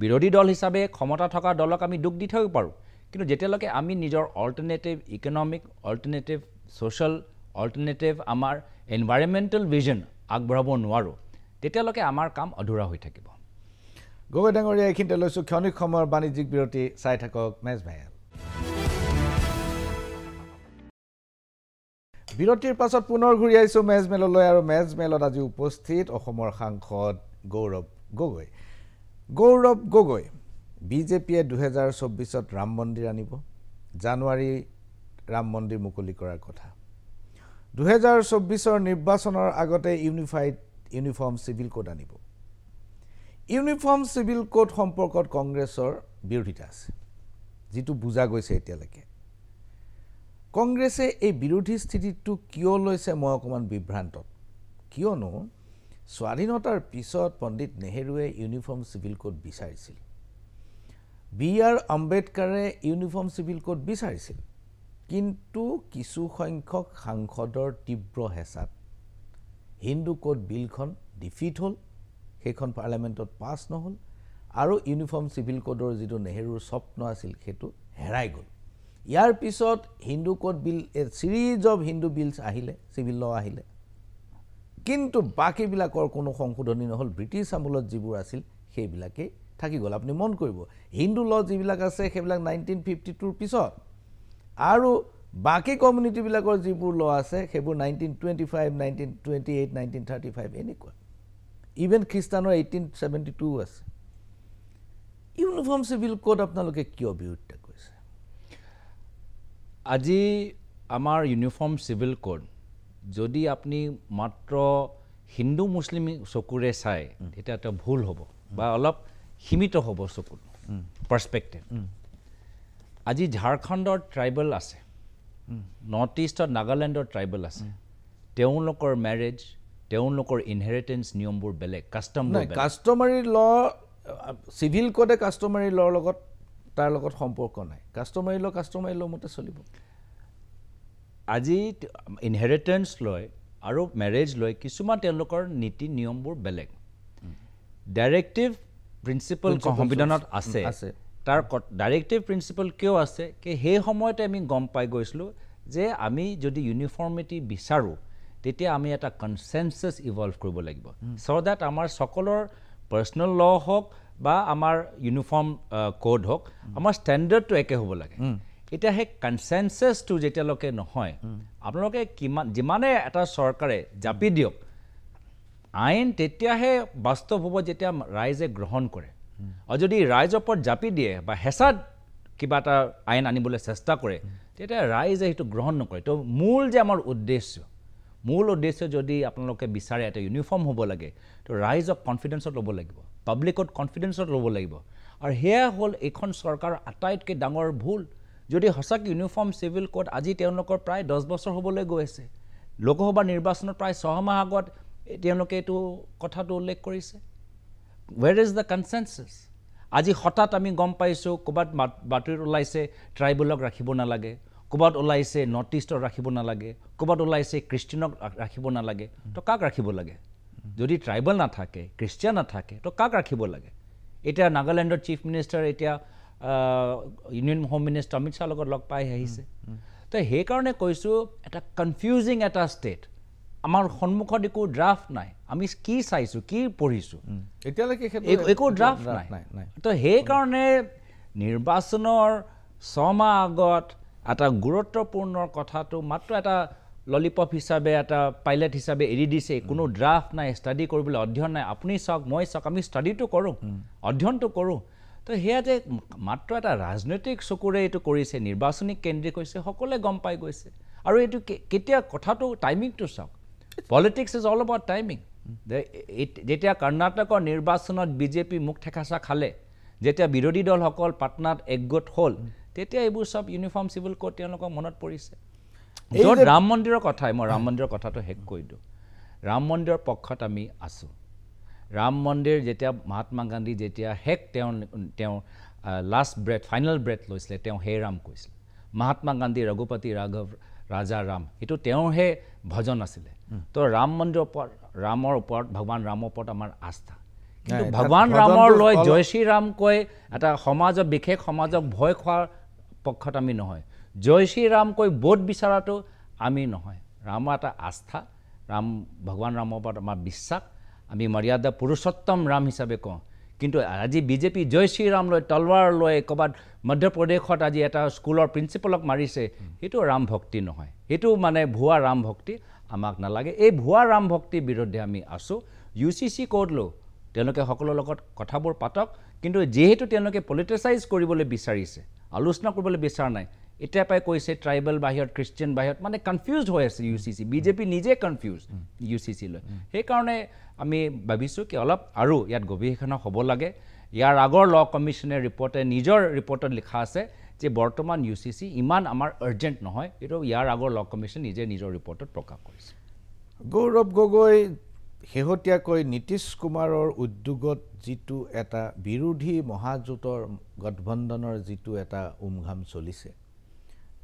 বিৰোধী দল হিচাপে ক্ষমতা থকা দলক আমি দুখ দি থাকিব পাৰোঁ কিন্তু যেতিয়ালৈকে আমি নিজৰ alternative economic alternative social alternative আমাৰ এনভাইৰনমেণ্টেল ভিজন আগবঢ়াব নোৱাৰোঁ তেতিয়ালৈকে আমাৰ কাম অধুৰা হৈ থাকিব গগৈ ডাঙৰীয়া এইখিনিতে লৈছোঁ ক্ষণিক সময়ৰ বাণিজ্যিক বিৰতি চাই থাকক মেজ ভায়াল বিৰতিৰ পাছত পুনৰ ঘূৰি আহিছোঁ মেজ মেললৈ আৰু মেজ মেলত আজি উপস্থিত অসমৰ সাংসদ গৌৰৱ গগৈ বিজেপিয়ে 2024ত ৰাম মন্দিৰ আনিব জানুৱাৰী ৰাম মন্দিৰ মুকলি কৰাৰ কথা 2024ৰ নিৰ্বাচনৰ আগতে ইউনিফৰ্ম চিভিল কোড আনিব ইউনিফৰ্ম চিভিল কোড সম্পৰ্কত কংগ্ৰেছৰ বিৰোধিতা আছে যিটো বুজা গৈছে এতিয়ালৈকে কংগ্ৰেছে এই বিৰোধী স্থিতিটো কিয় লৈছে মই অকণমান বিভ্ৰান্তত কিয়নো স্বাধীনতাৰ পিছত পণ্ডিত নেহেৰুৱে ইউনিফৰ্ম চিভিল কোড বিচাৰিছিল BR আম্বেদকাৰে ইউনিফৰ্ম চিভিল কোড বিচাৰিছিল কিন্তু কিছু সংখ্যক সাংসদৰ তীব্ৰ হেঁচাত হিন্দু কোড বিলখন ডিফিট হ'ল সেইখন পাৰ্লামেণ্টত পাছ নহ'ল আৰু ইউনিফৰ্ম চিভিল কোডৰ যিটো নেহেৰুৰ স্বপ্ন আছিল সেইটো হেৰাই গ'ল ইয়াৰ পিছত Hindu code bill series of Hindu bills আহিলে চিভিল ল আহিলে কিন্তু বাকীবিলাকৰ কোনো সংশোধনী নহ'ল ব্ৰিটিছ আমোলত যিবোৰ আছিল সেইবিলাকেই থাকি গ'ল আপুনি মন কৰিব হিন্দু ল যিবিলাক আছে সেইবিলাক 1952ৰ পিছত আৰু বাকী কমিউনিটিবিলাকৰ যিবোৰ ল আছে সেইবোৰ 1925 1928 1935 এনেকুৱা ইভেন খ্ৰীষ্টানৰ 1872 আছে ইউনিফৰ্ম চিভিল কোড আপোনালোকে কিয় বিৰোধিতা কৰিছে আজি আমাৰ ইউনিফৰ্ম চিভিল কোড যদি আপুনি মাত্ৰ হিন্দু মুছলিম চকুৰে চাই তেতিয়া এটা ভুল হ'ব বা অলপ সীমিত হ'ব চকুৰ পাৰ্সপেক্টিভ আজি ঝাৰখণ্ডৰ ট্ৰাইবেল আছে নৰ্থ ইষ্টত নাগালেণ্ডৰ ট্ৰাইবেল আছে তেওঁলোকৰ মেৰেজ তেওঁলোকৰ ইনহেৰিটেন্স নিয়মবোৰ বেলেগ কাষ্টমাৰী ল চিভিল কোডে কাষ্টমাৰী লৰ লগত তাৰ লগত সম্পৰ্ক নাই কাষ্টমাৰী ল মতে চলিব আজি ইনহেৰিটেন্স লয় আৰু মেৰেজ লয় কিছুমান তেওঁলোকৰ নীতি নিয়মবোৰ বেলেগ ডাইৰেক্টিভ প্ৰিন্সিপল সংবিধানত আছে তাৰ ডাইৰেক্টিভ প্ৰিন্সিপল কিয় আছে কি সেই সময়তে আমি গম পাই গৈছিলোঁ যে আমি যদি ইউনিফৰ্মিটি বিচাৰোঁ তেতিয়া আমি এটা কনসেনসাস ইভলভ কৰিব লাগিব সো দ্যাট আমাৰ সকলৰ পাৰ্চনেল ল হওক বা আমাৰ ইউনিফৰ্ম কোড হওক আমাৰ ষ্টেণ্ডাৰ্ডটো একে হ'ব লাগে এতিয়া সেই কনচেনচাছটো যেতিয়ালৈকে নহয় আপোনালোকে যিমানে এটা চৰকাৰে জাপি দিয়ক আইন তেতিয়াহে বাস্তৱ হ'ব যেতিয়া ৰাইজে গ্ৰহণ কৰে আৰু যদি ৰাইজৰ ওপৰত জাপি দিয়ে বা হেঁচাত কিবা এটা আইন আনিবলৈ চেষ্টা কৰে তেতিয়া ৰাইজে সেইটো গ্ৰহণ নকৰে তো মূল যে আমাৰ উদ্দেশ্য যদি আপোনালোকে বিচাৰে এটা ইউনিফৰ্ম হ'ব লাগে তো ৰাইজক কনফিডেন্সত ল'ব লাগিব পাব্লিকত কনফিডেন্সত ল'ব লাগিব আৰু সেয়া হ'ল এইখন চৰকাৰৰ আটাইতকৈ ডাঙৰ ভুল যদি সঁচাকৈ ইউনিফৰ্ম চিভিল কোড আজি তেওঁলোকৰ প্ৰায় 10 বছৰ হ'বলৈ গৈ আছে লোকসভা নিৰ্বাচনত প্ৰায় 6 মাহ আগত তেওঁলোকে এইটো কথাটো উল্লেখ কৰিছে where is the consensus আজি হঠাৎ আমি গম পাইছোঁ ক'ৰবাত বাতৰিত ওলাইছে ট্ৰাইবেলক ৰাখিব নালাগে ক'ৰবাত ওলাইছে নৰ্থ ইষ্টক ৰাখিব নালাগে ক'ৰবাত ওলাইছে খ্ৰীষ্টিয়ানক ৰাখিব নালাগে তো কাক ৰাখিব লাগে যদি ট্ৰাইবেল নাথাকে খ্ৰীষ্টিয়ান নাথাকে তো কাক ৰাখিব লাগে এতিয়া নাগালেণ্ডৰ চিফ মিনিষ্টাৰ এতিয়া ইউনিয়ন হোম মিনিষ্টাৰ অমিত শ্বাহৰ লগত লগ পাই আহিছে তো সেইকাৰণে কৈছোঁ এটা কনফিউজিং এটা ষ্টেট আমাৰ সন্মুখত একো ড্ৰাফ্ট নাই আমি কি চাইছোঁ কি পঢ়িছোঁ এতিয়ালৈকে একো ড্ৰাফ্ট নাই তো সেইকাৰণে নিৰ্বাচনৰ 6 মাহ আগত এটা গুৰুত্বপূৰ্ণ কথাটো মাত্ৰ এটা ললিপপ হিচাপে এটা পাইলট হিচাপে এৰি দিছে কোনো ড্ৰাফ্ট নাই ষ্টাডি কৰিবলৈ অধ্যয়ন নাই আপুনি চাওক মই চাওক আমি ষ্টাডিটো কৰোঁ অধ্যয়নটো কৰোঁ তো সেয়া যে মাত্ৰ এটা ৰাজনৈতিক চকুৰে এইটো কৰিছে নিৰ্বাচনী কেন্দ্ৰিক হৈছে সকলোৱে গম পাই গৈছে আৰু এইটো কেতিয়া কথাটো টাইমিংটো চাওক politics is all about timing যেতিয়া কৰ্ণাটকৰ নিৰ্বাচনত বিজেপি মুখ ঠেকাচা খালে যেতিয়া বিৰোধী দলসকল পাটনাত একগোট হ'ল তেতিয়া এইবোৰ সব ইউনিফৰ্ম চিভিল কোড তেওঁলোকৰ মনত পৰিছে য'ত ৰাম মন্দিৰৰ কথাই মই ৰাম মন্দিৰৰ কথাটো শেষ কৰি দিওঁ ৰাম মন্দিৰৰ পক্ষত আমি আছোঁ ৰাম মন্দিৰ যেতিয়া মহাত্মা গান্ধী যেতিয়া তেওঁ লাষ্ট ব্ৰেথ ফাইনেল ব্ৰেথ লৈছিলে তেওঁ হে ৰাম কৈছিলে মহাত্মা গান্ধী ৰঘুপতি ৰাঘৱ ৰাজা ৰাম এইটো তেওঁৰহে ভজন আছিলে তো ৰাম মন্দিৰৰ ওপৰত ৰামৰ ওপৰত ভগৱান ৰামৰ ওপৰত আমাৰ আস্থা কিন্তু ভগৱান ৰামৰ লৈ জয় শ্ৰী ৰাম কৈ এটা সমাজৰ বিশেষ সমাজক ভয় খোৱাৰ পক্ষত আমি নহয় জয় শ্ৰী ৰাম কৈ বোধ বিচৰাটো আমি নহয় ৰামৰ এটা আস্থা ভগৱান ৰামৰ ওপৰত আমাৰ বিশ্বাস আমি মৰ্যাদা পুৰুষোত্তম ৰাম হিচাপে কওঁ কিন্তু আজি বিজেপি জয় শ্ৰী ৰাম লৈ তলৱাৰ লৈ ক'ৰবাত মধ্যপ্ৰদেশত আজি এটা স্কুলৰ প্ৰিন্সিপালক মাৰিছে সেইটো ৰাম ভক্তি নহয় সেইটো মানে ভুৱা ৰাম ভক্তি আমাক নালাগে এই ভুৱা ৰাম ভক্তিৰ বিৰুদ্ধে আমি আছোঁ UCC কোড লৈ তেওঁলোকে সকলোৰ লগত কথাবোৰ পাতক কিন্তু যেহেতু তেওঁলোকে পলিটিচাইজ কৰিবলৈ বিচাৰিছে আলোচনা কৰিবলৈ বিচৰা নাই এতিয়া পাই কৈছে ট্ৰাইবেল বাহিৰত খ্ৰীষ্টিয়ান বাহিৰত মানে কনফিউজড হৈ আছে UCC বিজেপি নিজে কনফিউজ UCC লৈ সেইকাৰণে আমি ভাবিছোঁ কি অলপ আৰু ইয়াত গৱেষণা হ'ব লাগে ইয়াৰ আগৰ ল কমিশ্যনে ৰিপৰ্টে নিজৰ ৰিপৰ্টত লিখা আছে যে বৰ্তমান UCC ইমান আমাৰ আৰ্জেণ্ট নহয় এইটো ইয়াৰ আগৰ ল কমিশ্যন নিজে নিজৰ ৰিপৰ্টত প্ৰকাশ কৰিছে গৌৰৱ গগৈ শেহতীয়াকৈ নীতিশ কুমাৰৰ উদ্যোগত যিটো এটা বিৰোধী মহাজোঁটৰ গঠবন্ধনৰ যিটো এটা উমঘাম চলিছে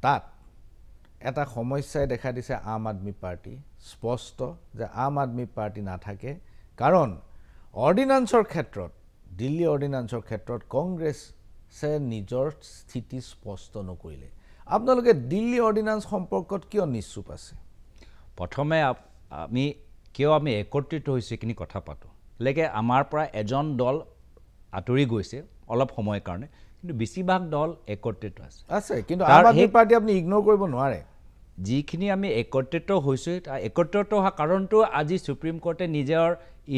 তাত এটা সমস্যাই দেখা দিছে আম আদমি পাৰ্টি স্পষ্ট যে আম আদমি পাৰ্টি নাথাকে কাৰণ অৰ্ডিনান্সৰ ক্ষেত্ৰত দিল্লী অৰ্ডিনান্সৰ ক্ষেত্ৰত কংগ্ৰেছে নিজৰ স্থিতি স্পষ্ট নকৰিলে আপোনালোকে দিল্লী অৰ্ডিনান্স সম্পৰ্কত কিয় নিশ্চুপ আছে প্ৰথমে আমি একত্ৰিত হৈছোঁ এইখিনি কথা পাতোঁ লেকে আমাৰ পৰা এজন দল আঁতৰি গৈছে অলপ সময়ৰ কাৰণে কিন্তু বেছিভাগ দল একত্ৰিত আছে কিন্তু আম আদমি পাৰ্টি আপুনি ইগনোৰ কৰিব নোৱাৰে যিখিনি আমি একত্ৰিত হৈছোঁ একত্ৰিত হোৱা কাৰণটো আজি সুপ্ৰিম কোৰ্টে নিজৰ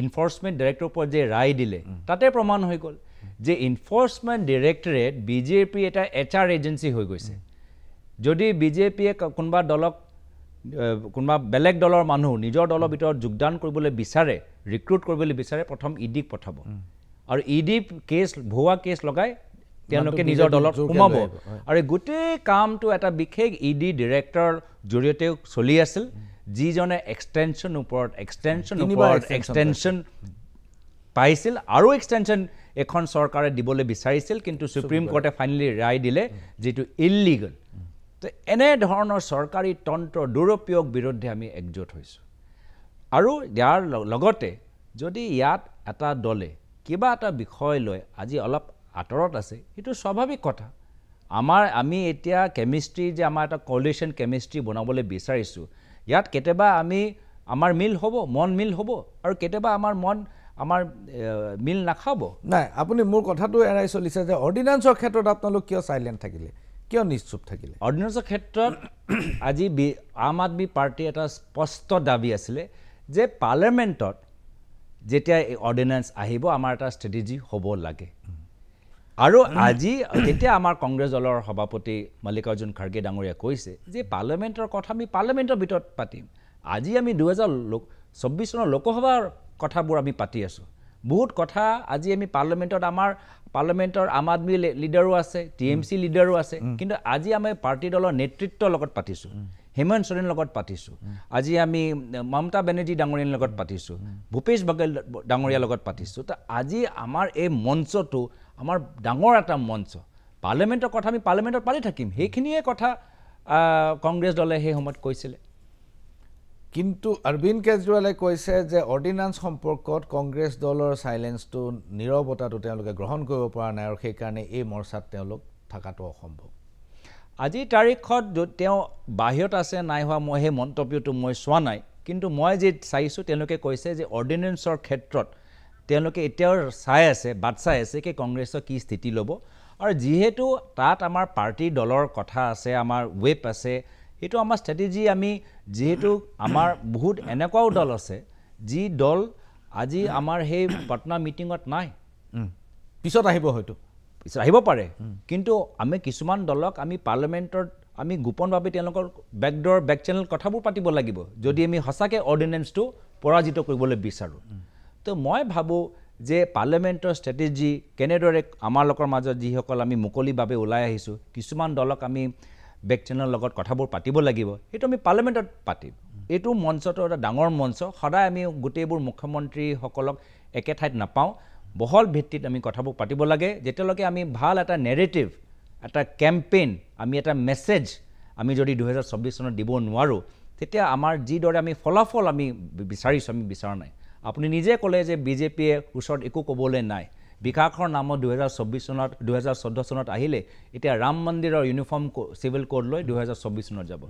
ইনফৰ্চমেণ্ট ডাইৰেক্টৰৰ ওপৰত যে ৰায় দিলে তাতে প্ৰমাণ হৈ গ'ল যে ইনফৰ্চমেণ্ট ডাইৰেক্টৰেট বিজেপি এটা HR এজেঞ্চি হৈ গৈছে যদি বিজেপিয়ে কোনোবা দলক কোনোবা বেলেগ দলৰ মানুহ নিজৰ দলৰ ভিতৰত যোগদান কৰিবলৈ বিচাৰে ৰিক্ৰুট কৰিবলৈ বিচাৰে প্ৰথম ইডিক পঠাব আৰু ইডি কেছ ভুৱা কেছ লগাই তেওঁলোকে নিজৰ দলত সোমাব আৰু গোটেই কামটো এটা বিশেষ ইডি ডিৰেক্টৰ জৰিয়তে চলি আছিল যিজনে এক্সটেনশ্যন পাইছিল আৰু এক্সটেনশ্যন এখন চৰকাৰে দিবলৈ বিচাৰিছিল কিন্তু সুপ্ৰিম কোৰ্টে ফাইনেলি ৰায় দিলে যিটো ইলিগেল তো এনেধৰণৰ চৰকাৰী তন্ত্ৰ দুৰুপয়োগ বিৰুদ্ধে আমি একজোট হৈছোঁ আৰু ইয়াৰ লগতে যদি ইয়াত এটা দলে কিবা এটা বিষয় লৈ আজি অলপ আঁতৰত আছে সেইটো স্বাভাৱিক কথা আমি এতিয়া কেমিষ্ট্ৰি যে আমাৰ এটা কলিউশ্যন কেমিষ্ট্ৰি বনাবলৈ বিচাৰিছোঁ ইয়াত কেতিয়াবা আমাৰ মন মিল হ'ব আৰু কেতিয়াবা আমাৰ মন আমাৰ মিল নাখাব নাই আপুনি মোৰ কথাটো এৰাই চলিছে যে অৰ্ডিনেন্সৰ ক্ষেত্ৰত আপোনালোক কিয় সাইলেন্ট থাকিলে কিয় নিশ্চুপ থাকিলে অৰ্ডিনেন্সৰ ক্ষেত্ৰত আজি আম আদমি পাৰ্টি এটা স্পষ্ট দাবী আছিলে যে পাৰ্লিয়ামেণ্টত যেতিয়া এই অৰ্ডিনেন্স আহিব আমাৰ এটা ষ্ট্ৰেটেজি হ'ব লাগে আৰু আজি তেতিয়া আমাৰ কংগ্ৰেছ দলৰ সভাপতি মল্লিকাৰ্জুন খাৰ্গে ডাঙৰীয়া কৈছে যে পাৰ্লিয়ামেণ্টৰ কথা আমি পাৰ্লিয়ামেণ্টৰ ভিতৰত পাতিম আজি আমি 2024 চনৰ লোকসভাৰ কথাবোৰ আমি পাতি আছোঁ বহুত কথা আজি আমি পাৰ্লিয়ামেণ্টৰ আম আদমি লিডাৰো আছে TMC লিডাৰো আছে কিন্তু আজি আমি পাৰ্টি দলৰ নেতৃত্বৰ লগত পাতিছোঁ হেমন্ত সোৰেনৰ লগত পাতিছোঁ আজি আমি মমতা বেনাৰ্জী ডাঙৰীয়াৰ লগত পাতিছোঁ ভূপেশ বাঘেল ডাঙৰীয়াৰ লগত পাতিছোঁ তো আজি আমাৰ এই মঞ্চটো আমাৰ ডাঙৰ এটা মঞ্চ পাৰ্লিয়ামেণ্টৰ কথা আমি পাৰ্লিয়ামেণ্টত পাতি থাকিম সেইখিনিয়ে কথা কংগ্ৰেছ দলে সেই সময়ত কৈছিলে কিন্তু অৰবিন্দ কেজৰিৱালে কৈছে যে অৰ্ডিনেন্স সম্পৰ্কত কংগ্ৰেছ দলৰ সাইলেন্সটো নীৰৱতাটো তেওঁলোকে গ্ৰহণ কৰিব পৰা নাই আৰু সেইকাৰণে এই মৰ্চাত তেওঁলোক থকাটো অসম্ভৱ আজি তাৰিখত তেওঁ বাহিৰত আছে নাই হোৱা মই সেই মন্তব্যটো মই চোৱা নাই কিন্তু মই যে চাইছোঁ তেওঁলোকে কৈছে যে অৰ্ডিনেন্সৰ ক্ষেত্ৰত তেওঁলোকে এতিয়াও চাই আছে কি কংগ্ৰেছৰ কি স্থিতি ল'ব আৰু যিহেতু তাত আমাৰ পাৰ্টি দলৰ কথা আছে আমাৰ ৱেব আছে এইটো আমাৰ ষ্ট্ৰেটেজি আমি যেহেতু আমাৰ বহুত এনেকুৱাও দল আছে যি দল আজি আমাৰ সেই পাটনা মিটিঙত নাই পিছত আহিব হয়তো পিছত আহিব পাৰে কিন্তু আমি কিছুমান দলক আমি পাৰ্লিয়ামেণ্টত আমি গোপনভাৱে তেওঁলোকৰ বেক চেনেল কথাবোৰ পাতিব লাগিব যদি আমি সঁচাকৈ অৰ্ডিনেন্সটো পৰাজিত কৰিবলৈ বিচাৰোঁ তো মই ভাবোঁ যে পাৰ্লিয়ামেণ্টৰ ষ্ট্ৰেটেজি কেনেদৰে আমাৰ লোকৰ মাজত যিসকল আমি মুকলিভাৱে ওলাই আহিছোঁ কিছুমান দলক আমি বেক চেনেলৰ লগত কথাবোৰ পাতিব লাগিব সেইটো আমি পাৰ্লিয়ামেণ্টত পাতিম এইটো মঞ্চটো এটা ডাঙৰ মঞ্চ সদায় আমি গোটেইবোৰ মুখ্যমন্ত্ৰীসকলক একে ঠাইত নাপাওঁ বহল ভিত্তিত আমি কথাবোৰ পাতিব লাগে যেতিয়ালৈকে আমি ভাল এটা নেৰেটিভ এটা কেম্পেইন আমি এটা মেছেজ আমি যদি 2024 চনত দিব নোৱাৰোঁ তেতিয়া আমাৰ যিদৰে আমি ফলাফল আমি বিচাৰিছোঁ আমি বিচৰা নাই আপুনি নিজে ক'লে যে বিজেপিয়ে ওচৰত একো ক'বলৈ নাই বিকাশৰ নামত 2014 চনত আহিলে এতিয়া ৰাম মন্দিৰৰ ইউনিফৰ্ম চিভিল কোড লৈ 2024 চনত যাব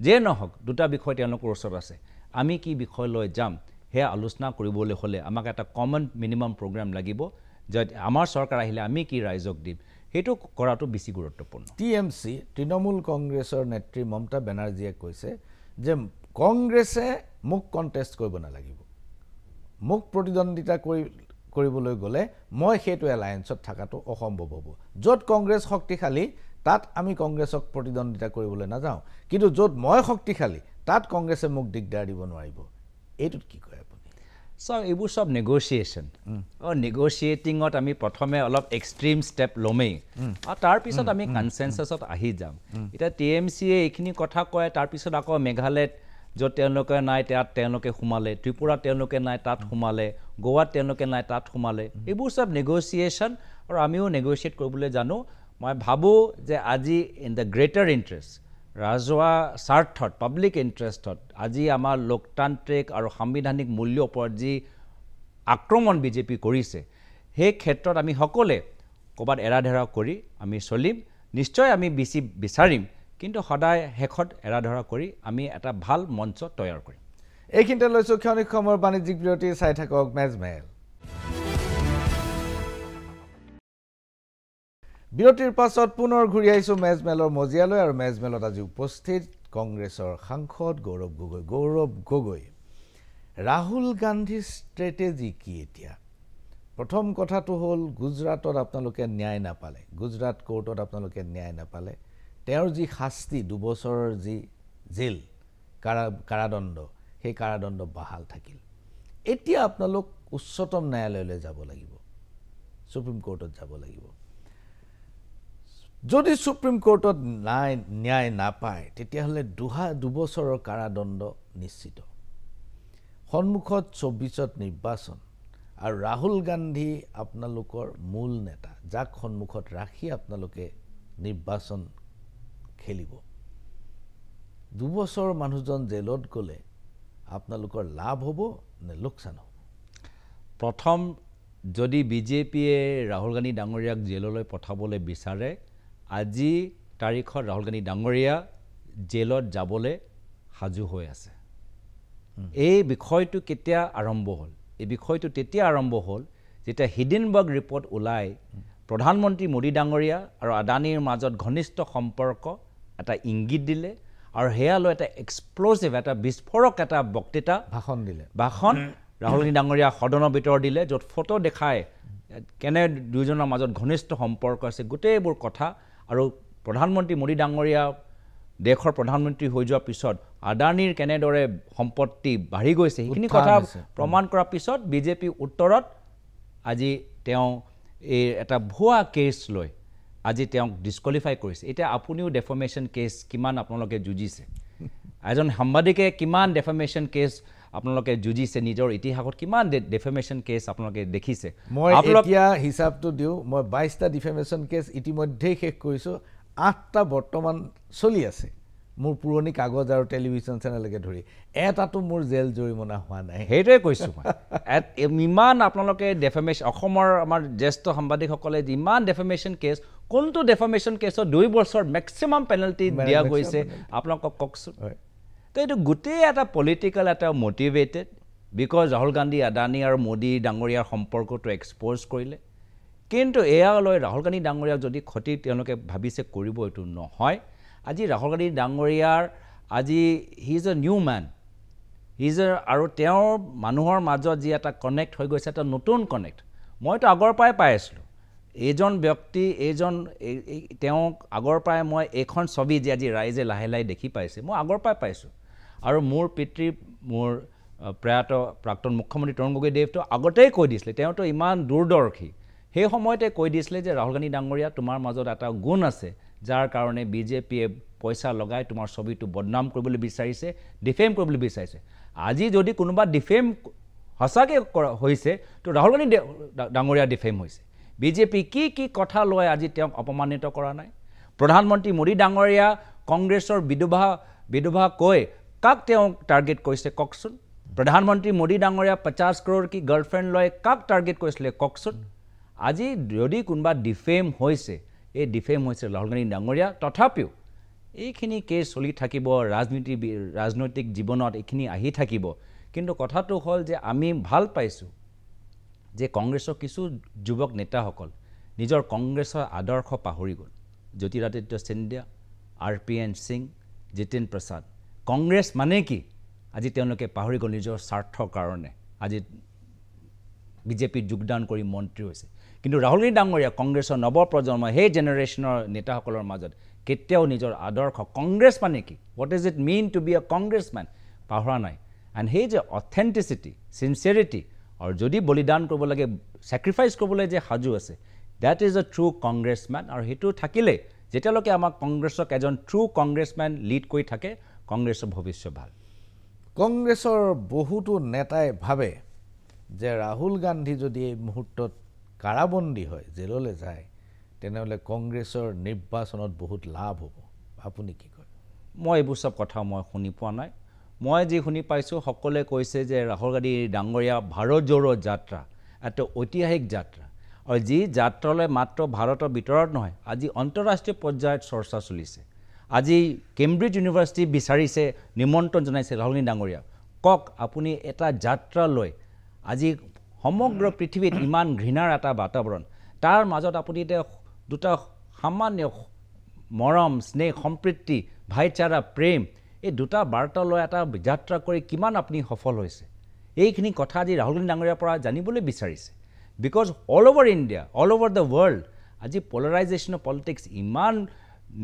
যে নহওক দুটা বিষয় তেওঁলোকৰ ওচৰত আছে আমি কি বিষয় লৈ যাম সেয়া আলোচনা কৰিবলৈ হ'লে আমাক এটা কমন মিনিমাম প্ৰগ্ৰাম লাগিব যে আমাৰ চৰকাৰ আহিলে আমি কি ৰাইজক দিম সেইটো কৰাটো বেছি গুৰুত্বপূৰ্ণ TMC তৃণমূল কংগ্ৰেছৰ নেত্ৰী মমতা বেনাৰ্জীয়ে কৈছে যে কংগ্ৰেছে মোক কণ্টেষ্ট কৰিব নালাগিব মোক প্ৰতিদ্বন্দ্বিতা কৰিবলৈ গ'লে মই সেইটো এলায়েন্সত থকাটো অসম্ভৱ হ'ব য'ত কংগ্ৰেছ শক্তিশালী তাত আমি কংগ্ৰেছক প্ৰতিদ্বন্দ্বিতা কৰিবলৈ নাযাওঁ কিন্তু য'ত মই শক্তিশালী তাত কংগ্ৰেছে মোক দিগদাৰ দিব নোৱাৰিব এইটোত কি কয় আপুনি এইবোৰ সব নেগোচিয়েশ্যন নেগোচিয়েটিঙত আমি প্ৰথমে অলপ এক্সট্ৰিম ষ্টেপ ল'মেই আৰু তাৰপিছত আমি কনচেনচাছত আহি যাম এতিয়া TMCয়ে এইখিনি কথা কয় তাৰপিছত আকৌ মেঘালয়ত য'ত তেওঁলোকে নাই তাত তেওঁলোকে সোমালে ত্ৰিপুৰাত তেওঁলোকে নাই তাত সোমালে গোৱাত তেওঁলোকে নাই তাত সোমালে এইবোৰ সব নেগোচিয়েশ্যন আৰু আমিও নেগোচিয়েট কৰিবলৈ জানো মই ভাবোঁ যে আজি ইন দ্য গ্ৰেটাৰ ইণ্টাৰেষ্ট ৰাজহুৱা স্বাৰ্থত পাব্লিক ইণ্টাৰেষ্টত আজি আমাৰ লোকতান্ত্ৰিক আৰু সাংবিধানিক মূল্যৰ ওপৰত যি আক্ৰমণ বিজেপি কৰিছে সেই ক্ষেত্ৰত আমি সকলোৱে ক'ৰবাত এৰাধৰা কৰি আমি চলিম নিশ্চয় আমি বিচাৰিম কিন্তু সদায় শেষত এৰাধৰা কৰি আমি এটা ভাল মঞ্চ তৈয়াৰ কৰিম এইখিনিতে লৈছোঁ ক্ষণিক সময়ৰ বাণিজ্যিক বিৰতি চাই থাকক মেজমেল বিৰতিৰ পাছত পুনৰ ঘূৰি আহিছোঁ মেজমেলৰ মজিয়ালৈ আৰু মেজমেলত আজি উপস্থিত কংগ্ৰেছৰ সাংসদ গৌৰৱ গগৈ ৰাহুল গান্ধীৰ ষ্ট্ৰেটেজি কি এতিয়া প্ৰথম কথাটো হ'ল গুজৰাটত আপোনালোকে ন্যায় নাপালে গুজৰাট কোৰ্টত আপোনালোকে ন্যায় নাপালে তেওঁৰ যি শাস্তি 2 বছৰৰ যি জেল কাৰাদণ্ড সেই কাৰাদণ্ড বাহাল থাকিল এতিয়া আপোনালোক উচ্চতম ন্যায়ালয়লৈ যাব লাগিব সুপ্ৰিম কোৰ্টত যাব লাগিব যদি সুপ্ৰিম কোৰ্টত ন্যায় নাপায় তেতিয়াহ'লে 2 বছৰৰ কাৰাদণ্ড নিশ্চিত সন্মুখত 24ত নিৰ্বাচন আৰু ৰাহুল গান্ধী আপোনালোকৰ মূল নেতা যাক সন্মুখত ৰাখি আপোনালোকে নিৰ্বাচন খেলিব 2 বছৰ মানুহজন জেলত গ'লে আপোনালোকৰ লাভ হ'ব নে লোকচান হ'ব প্ৰথম যদি বিজেপিয়ে ৰাহুল গান্ধী ডাঙৰীয়াক জেললৈ পঠাবলৈ বিচাৰে আজি তাৰিখত ৰাহুল গান্ধী ডাঙৰীয়া জেলত যাবলৈ সাজু হৈ আছে এই বিষয়টো কেতিয়া আৰম্ভ হ'ল এই বিষয়টো তেতিয়া আৰম্ভ হ'ল যেতিয়া হিডেনবাৰ্গ ৰিপৰ্ট ওলাই প্ৰধানমন্ত্ৰী মোদী ডাঙৰীয়া আৰু আদানীৰ মাজত ঘনিষ্ঠ সম্পৰ্ক এটা ইংগিত দিলে আৰু সেয়ালৈ এটা এক্সপ্ল'জিভ এটা বিস্ফোৰক এটা বক্তৃতা ভাষণ ৰাহুল গান্ধী ডাঙৰীয়া সদনৰ ভিতৰত দিলে য'ত ফটো দেখায় কেনে দুয়োজনৰ মাজত ঘনিষ্ঠ সম্পৰ্ক আছে গোটেইবোৰ কথা আৰু প্ৰধানমন্ত্ৰী মোদী ডাঙৰীয়া দেশৰ প্ৰধানমন্ত্ৰী হৈ যোৱাৰ পিছত আদানীৰ কেনেদৰে সম্পত্তি বাঢ়ি গৈছে সেইখিনি কথা প্ৰমাণ কৰাৰ পিছত বিজেপি উত্তৰত আজি তেওঁ এই এটা ভুৱা কেছ লৈ আজি তেওঁক ডিছকোৱালিফাই কৰিছে এতিয়া আপুনিও ডেফমেশ্যন কেছ কিমান আপোনালোকে যুঁজিছে এজন সাংবাদিকে কিমান ডেফমেশ্যন কেছ আপোনালোকে যুঁজিছে নিজৰ ইতিহাসত কিমান ডেফমেশ্যন কেছ আপোনালোকে দেখিছে মই এতিয়া হিচাপটো দিওঁ মই 22টা ডিফেমেশ্যন কেছ ইতিমধ্যেই শেষ কৰিছোঁ 8টা বৰ্তমান চলি আছে মোৰ পুৰণি কাগজ আৰু টেলিভিশ্যন চেনেলকে ধৰি এটাতো মোৰ জেল জৰিমনা হোৱা নাই সেইটোৱে কৈছোঁ মই ইমান আপোনালোকে ডেফমেশ্যন অসমৰ আমাৰ জ্যেষ্ঠ সাংবাদিকসকলে যিমান ডেফমেশ্যন কেছ কোনটো ডেফমেশ্যন কেছত 2 বছৰ মেক্সিমাম পেনাল্টি দিয়া গৈছে আপোনালোকক কওকচোন তো এইটো গোটেই এটা পলিটিকেল এটা মটিভেটেড বিকজ ৰাহুল গান্ধী আদানী আৰু মোদী ডাঙৰীয়াৰ সম্পৰ্কটো এক্সপ'জ কৰিলে কিন্তু এয়ালৈ ৰাহুল গান্ধী ডাঙৰীয়াক যদি ক্ষতি তেওঁলোকে ভাবিছে কৰিব এইটো নহয় আজি ৰাহুল গান্ধী ডাঙৰীয়াৰ আজি he is a new man আৰু তেওঁৰ মানুহৰ মাজত যি এটা কানেক্ট হৈ গৈছে এটা নতুন কানেক্ট মইতো আগৰ পৰাই পাই আছিলোঁ এইজন ব্যক্তি তেওঁক আগৰ পৰাই মই এইখন ছবি যে আজি ৰাইজে লাহে লাহে দেখি পাইছে মই আগৰ পৰাই পাইছোঁ আৰু মোৰ পিতৃ মোৰ প্ৰয়াত প্ৰাক্তন মুখ্যমন্ত্ৰী তৰুণ গগৈদেৱটো আগতেই কৈ দিছিলে তেওঁতো ইমান দূৰদৰ্শী সেই সময়তে কৈ দিছিলে যে ৰাহুল গান্ধী ডাঙৰীয়া তোমাৰ মাজত এটা গুণ আছে যাৰ কাৰণে বিজেপিয়ে পইচা লগাই তোমাৰ ছবিটো বদনাম কৰিবলৈ বিচাৰিছে ডিফেম কৰিবলৈ বিচাৰিছে আজি যদি কোনোবা ডিফেম সঁচাকৈ হৈছে তো ৰাহুল গান্ধী ডাঙৰীয়া ডিফেম হৈছে বিজেপি কি কথা লৈ আজি তেওঁক অপমানিত কৰা নাই প্ৰধানমন্ত্ৰী মোদী ডাঙৰীয়া কংগ্ৰেছৰ বিধৱা কৈ কাক তেওঁ টাৰ্গেট কৰিছে কওকচোন প্ৰধানমন্ত্ৰী মোদী ডাঙৰীয়া 50 কৰোৰ কি গাৰ্লফ্ৰেণ্ড লৈ কাক টাৰ্গেট কৰিছিলে কওকচোন আজি যদি কোনোবা ডিফেম হৈছে এই ডিফেম হৈছে ৰাহুল গান্ধী ডাঙৰীয়া তথাপিও এইখিনি কেছ চলি থাকিব ৰাজনৈতিক জীৱনত এইখিনি আহি থাকিব কিন্তু কথাটো হ'ল যে আমি ভাল পাইছোঁ যে কংগ্ৰেছৰ কিছু যুৱক নেতাসকল নিজৰ কংগ্ৰেছৰ আদৰ্শ পাহৰি গ'ল জ্যোতিৰাদিত্য সিন্ধিয়া RPN সিং জিতেন প্ৰসাদ কংগ্ৰেছ মানে কি আজি তেওঁলোকে পাহৰি গ'ল নিজৰ স্বাৰ্থৰ কাৰণে আজি বিজেপিত যোগদান কৰি মন্ত্ৰী হৈছে কিন্তু ৰাহুল গান্ধী ডাঙৰীয়া কংগ্ৰেছৰ নৱপ্ৰজন্ম সেই জেনেৰেশ্যনৰ নেতাসকলৰ মাজত কেতিয়াও নিজৰ আদৰ্শ কংগ্ৰেছ মানে কি what is it mean to be a congressman পাহৰা নাই এণ্ড সেই যে অথেণ্টিচিটি চিনচিয়াৰিটি আৰু যদি বলিদান কৰিব লাগে ছেক্ৰিফাইচ কৰিবলৈ যে সাজু আছে দ্যাট ইজ এ ট্ৰু কংগ্ৰেছমেন আৰু সেইটো থাকিলে যেতিয়ালৈকে আমাক কংগ্ৰেছক এজন ট্ৰু কংগ্ৰেছমেন লিড কৰি থাকে কংগ্ৰেছৰ ভৱিষ্যত ভাল কংগ্ৰেছৰ বহুতো নেতাই ভাবে যে ৰাহুল গান্ধী যদি এই মুহূৰ্তত কাৰাবন্দী হয় জেললৈ যায় তেনেহ'লে কংগ্ৰেছৰ নিৰ্বাচনত বহুত লাভ হ'ব আপুনি কি কয় মই এইবোৰ চব কথা মই শুনি পোৱা নাই মই যি শুনি পাইছোঁ সকলোৱে কৈছে যে ৰাহুল গান্ধী ডাঙৰীয়া ভাৰত জোড়ো যাত্ৰা এটা ঐতিহাসিক যাত্ৰা আৰু যি যাত্ৰালৈ মাত্ৰ ভাৰতৰ ভিতৰত নহয় আজি আন্তঃৰাষ্ট্ৰীয় পৰ্যায়ত চৰ্চা চলিছে আজি কেম্ব্ৰিজ ইউনিভাৰ্চিটি বিচাৰিছে নিমন্ত্ৰণ জনাইছে ৰাহুল গান্ধী ডাঙৰীয়া কওক আপুনি এটা যাত্ৰা লৈ আজি সমগ্ৰ পৃথিৱীত ইমান ঘৃণাৰ এটা বাতাবৰণ তাৰ মাজত আপুনি এতিয়া দুটা সামান্য মৰম স্নেহ সম্প্ৰীতি ভাইচাৰা প্ৰেম এই দুটা বাৰ্তা লৈ এটা যাত্ৰা কৰি কিমান আপুনি সফল হৈছে এইখিনি কথা আজি ৰাহুল গান্ধী ডাঙৰীয়াৰ পৰা জানিবলৈ বিচাৰিছে because all over India all over the world আজি পলাৰাইজেশ্যন অফ পলিটিক্স ইমান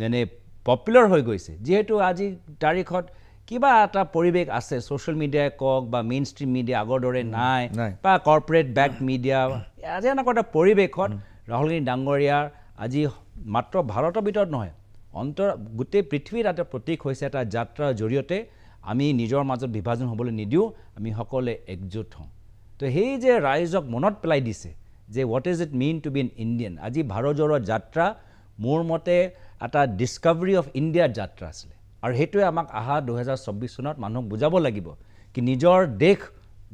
মানে পপুলাৰ হৈ গৈছে যিহেতু আজি তাৰিখত কিবা এটা পৰিৱেশ আছে ছ'চিয়েল মিডিয়াই কওক বা মেইন ষ্ট্ৰীম মিডিয়া আগৰ দৰে নাই বা কৰ্পৰেট বেক মিডিয়া আজি এনেকুৱা এটা পৰিৱেশত ৰাহুল গান্ধী ডাঙৰীয়াৰ আজি মাত্ৰ ভাৰতৰ ভিতৰত নহয় গোটেই পৃথিৱীৰ এটা প্ৰতীক হৈছে এটা যাত্ৰাৰ জৰিয়তে আমি নিজৰ মাজত বিভাজন হ'বলৈ নিদিওঁ আমি সকলোৱে একজোট হওঁ তো সেই যে ৰাইজক মনত পেলাই দিছে যে what is it mean to be an Indian আজি ভাৰত জোড়ো যাত্ৰা মোৰ মতে এটা ডিস্কভাৰী অফ ইণ্ডিয়াৰ যাত্ৰা আছিলে আৰু সেইটোৱে আমাক আহা 2024 চনত মানুহক বুজাব লাগিব কি নিজৰ দেশ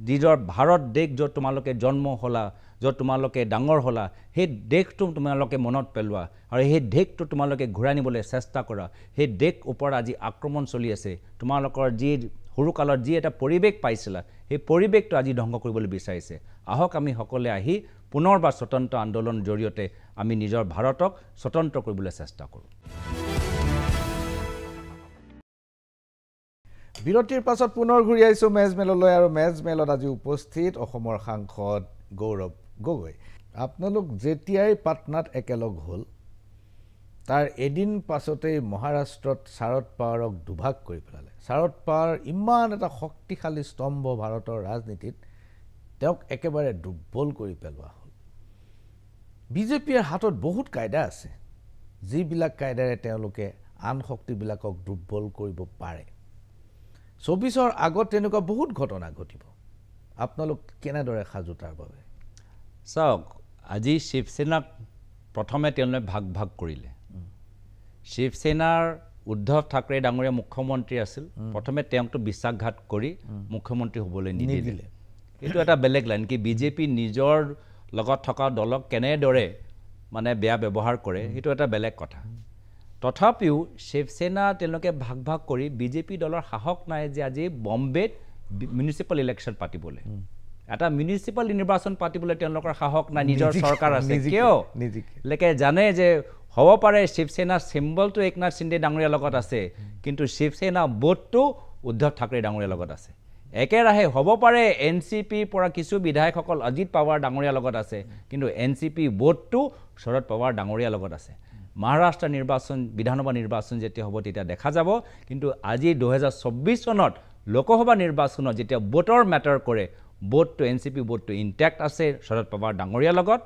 নিজৰ ভাৰত দেশ য'ত তোমালোকে জন্ম হ'লা য'ত তোমালোকে ডাঙৰ হ'লা সেই দেশটো তোমালোকে মনত পেলোৱা আৰু সেই দেশটো তোমালোকে ঘূৰাই নিবলৈ চেষ্টা কৰা সেই দেশ ওপৰত আজি আক্ৰমণ চলি আছে তোমালোকৰ যি সৰুকালত যি এটা পৰিৱেশ পাইছিলা সেই পৰিৱেশটো আজি ধ্বংস কৰিবলৈ বিচাৰিছে আহক আমি সকলোৱে আহি পুনৰবাৰ স্বতন্ত্ৰ আন্দোলনৰ জৰিয়তে আমি নিজৰ ভাৰতক স্বতন্ত্ৰ কৰিবলৈ চেষ্টা কৰোঁ বিৰতিৰ পাছত পুনৰ ঘূৰি আহিছোঁ মেজমেললৈ আৰু মেজমেলত আজি উপস্থিত অসমৰ সাংসদ গৌৰৱ গগৈ আপোনালোক যেতিয়াই পাটনাত একেলগ হ'ল তাৰ এদিন পাছতেই মহাৰাষ্ট্ৰত শাৰদ পাৱাৰক দুভাগ কৰি পেলালে শাৰদ পাৱাৰ ইমান এটা শক্তিশালী স্তম্ভ ভাৰতৰ ৰাজনীতিত তেওঁক একেবাৰে দুৰ্বল কৰি পেলোৱা হ'ল বিজেপিৰ হাতত বহুত কায়দা আছে যিবিলাক কায়দাৰে তেওঁলোকে আন শক্তিবিলাকক দুৰ্বল কৰিব পাৰে ২৪ৰ আগত তেনেকুৱা বহুত ঘটনা ঘটিব আপোনালোক কেনেদৰে সাজু তাৰ বাবে চাওক আজি শিৱসেনাক প্ৰথমে তেওঁলোকে ভাগ কৰিলে শিৱসেনাৰ উদ্ধৱ ঠাকৰে ডাঙৰীয়া মুখ্যমন্ত্ৰী আছিল প্ৰথমে তেওঁকতো বিশ্বাসঘাত কৰি মুখ্যমন্ত্ৰী হ'বলৈ নিদিলে এইটো এটা বেলেগ লাইন কি বিজেপি নিজৰ লগত থকা দলক কেনেদৰে মানে বেয়া ব্যৱহাৰ কৰে সেইটো এটা বেলেগ কথা তথাপিও শিৱসেনা তেওঁলোকে ভাগ কৰি বিজেপি দলৰ সাহস নাই যে আজি বম্বেত মিউনিচিপাল ইলেকশ্যন পাতিবলৈ এটা মিউনিচিপাল নিৰ্বাচন পাতিবলৈ তেওঁলোকৰ সাহস নাই নিজৰ চৰকাৰ আছে কিয় লেকে জানে যে হ'ব পাৰে শিৱসেনাৰ চিম্বলটো একনাথ সিন্ধে ডাঙৰীয়াৰ লগত আছে কিন্তু শিৱসেনা বোৰ্ডটো উদ্ধৱ ঠাকৰে ডাঙৰীয়াৰ লগত আছে একেৰাহে হ'ব পাৰে এনচিপিৰ পৰা কিছু বিধায়কসকল অজিত পাৱাৰ ডাঙৰীয়াৰ লগত আছে কিন্তু এনচিপি বোৰ্ডটো শৰদ পাৱাৰ ডাঙৰীয়াৰ লগত আছে মহাৰাষ্ট্ৰ নিৰ্বাচন বিধানসভা নিৰ্বাচন যেতিয়া হ'ব তেতিয়া দেখা যাব কিন্তু আজি ২০২৪ চনত লোকসভা নিৰ্বাচনত যেতিয়া ভোটৰ মেটাৰ কৰে ভোটটো এনচিপি ভোটটো ইনটেক্ট আছে শৰদ পাৱাৰ ডাঙৰীয়াৰ লগত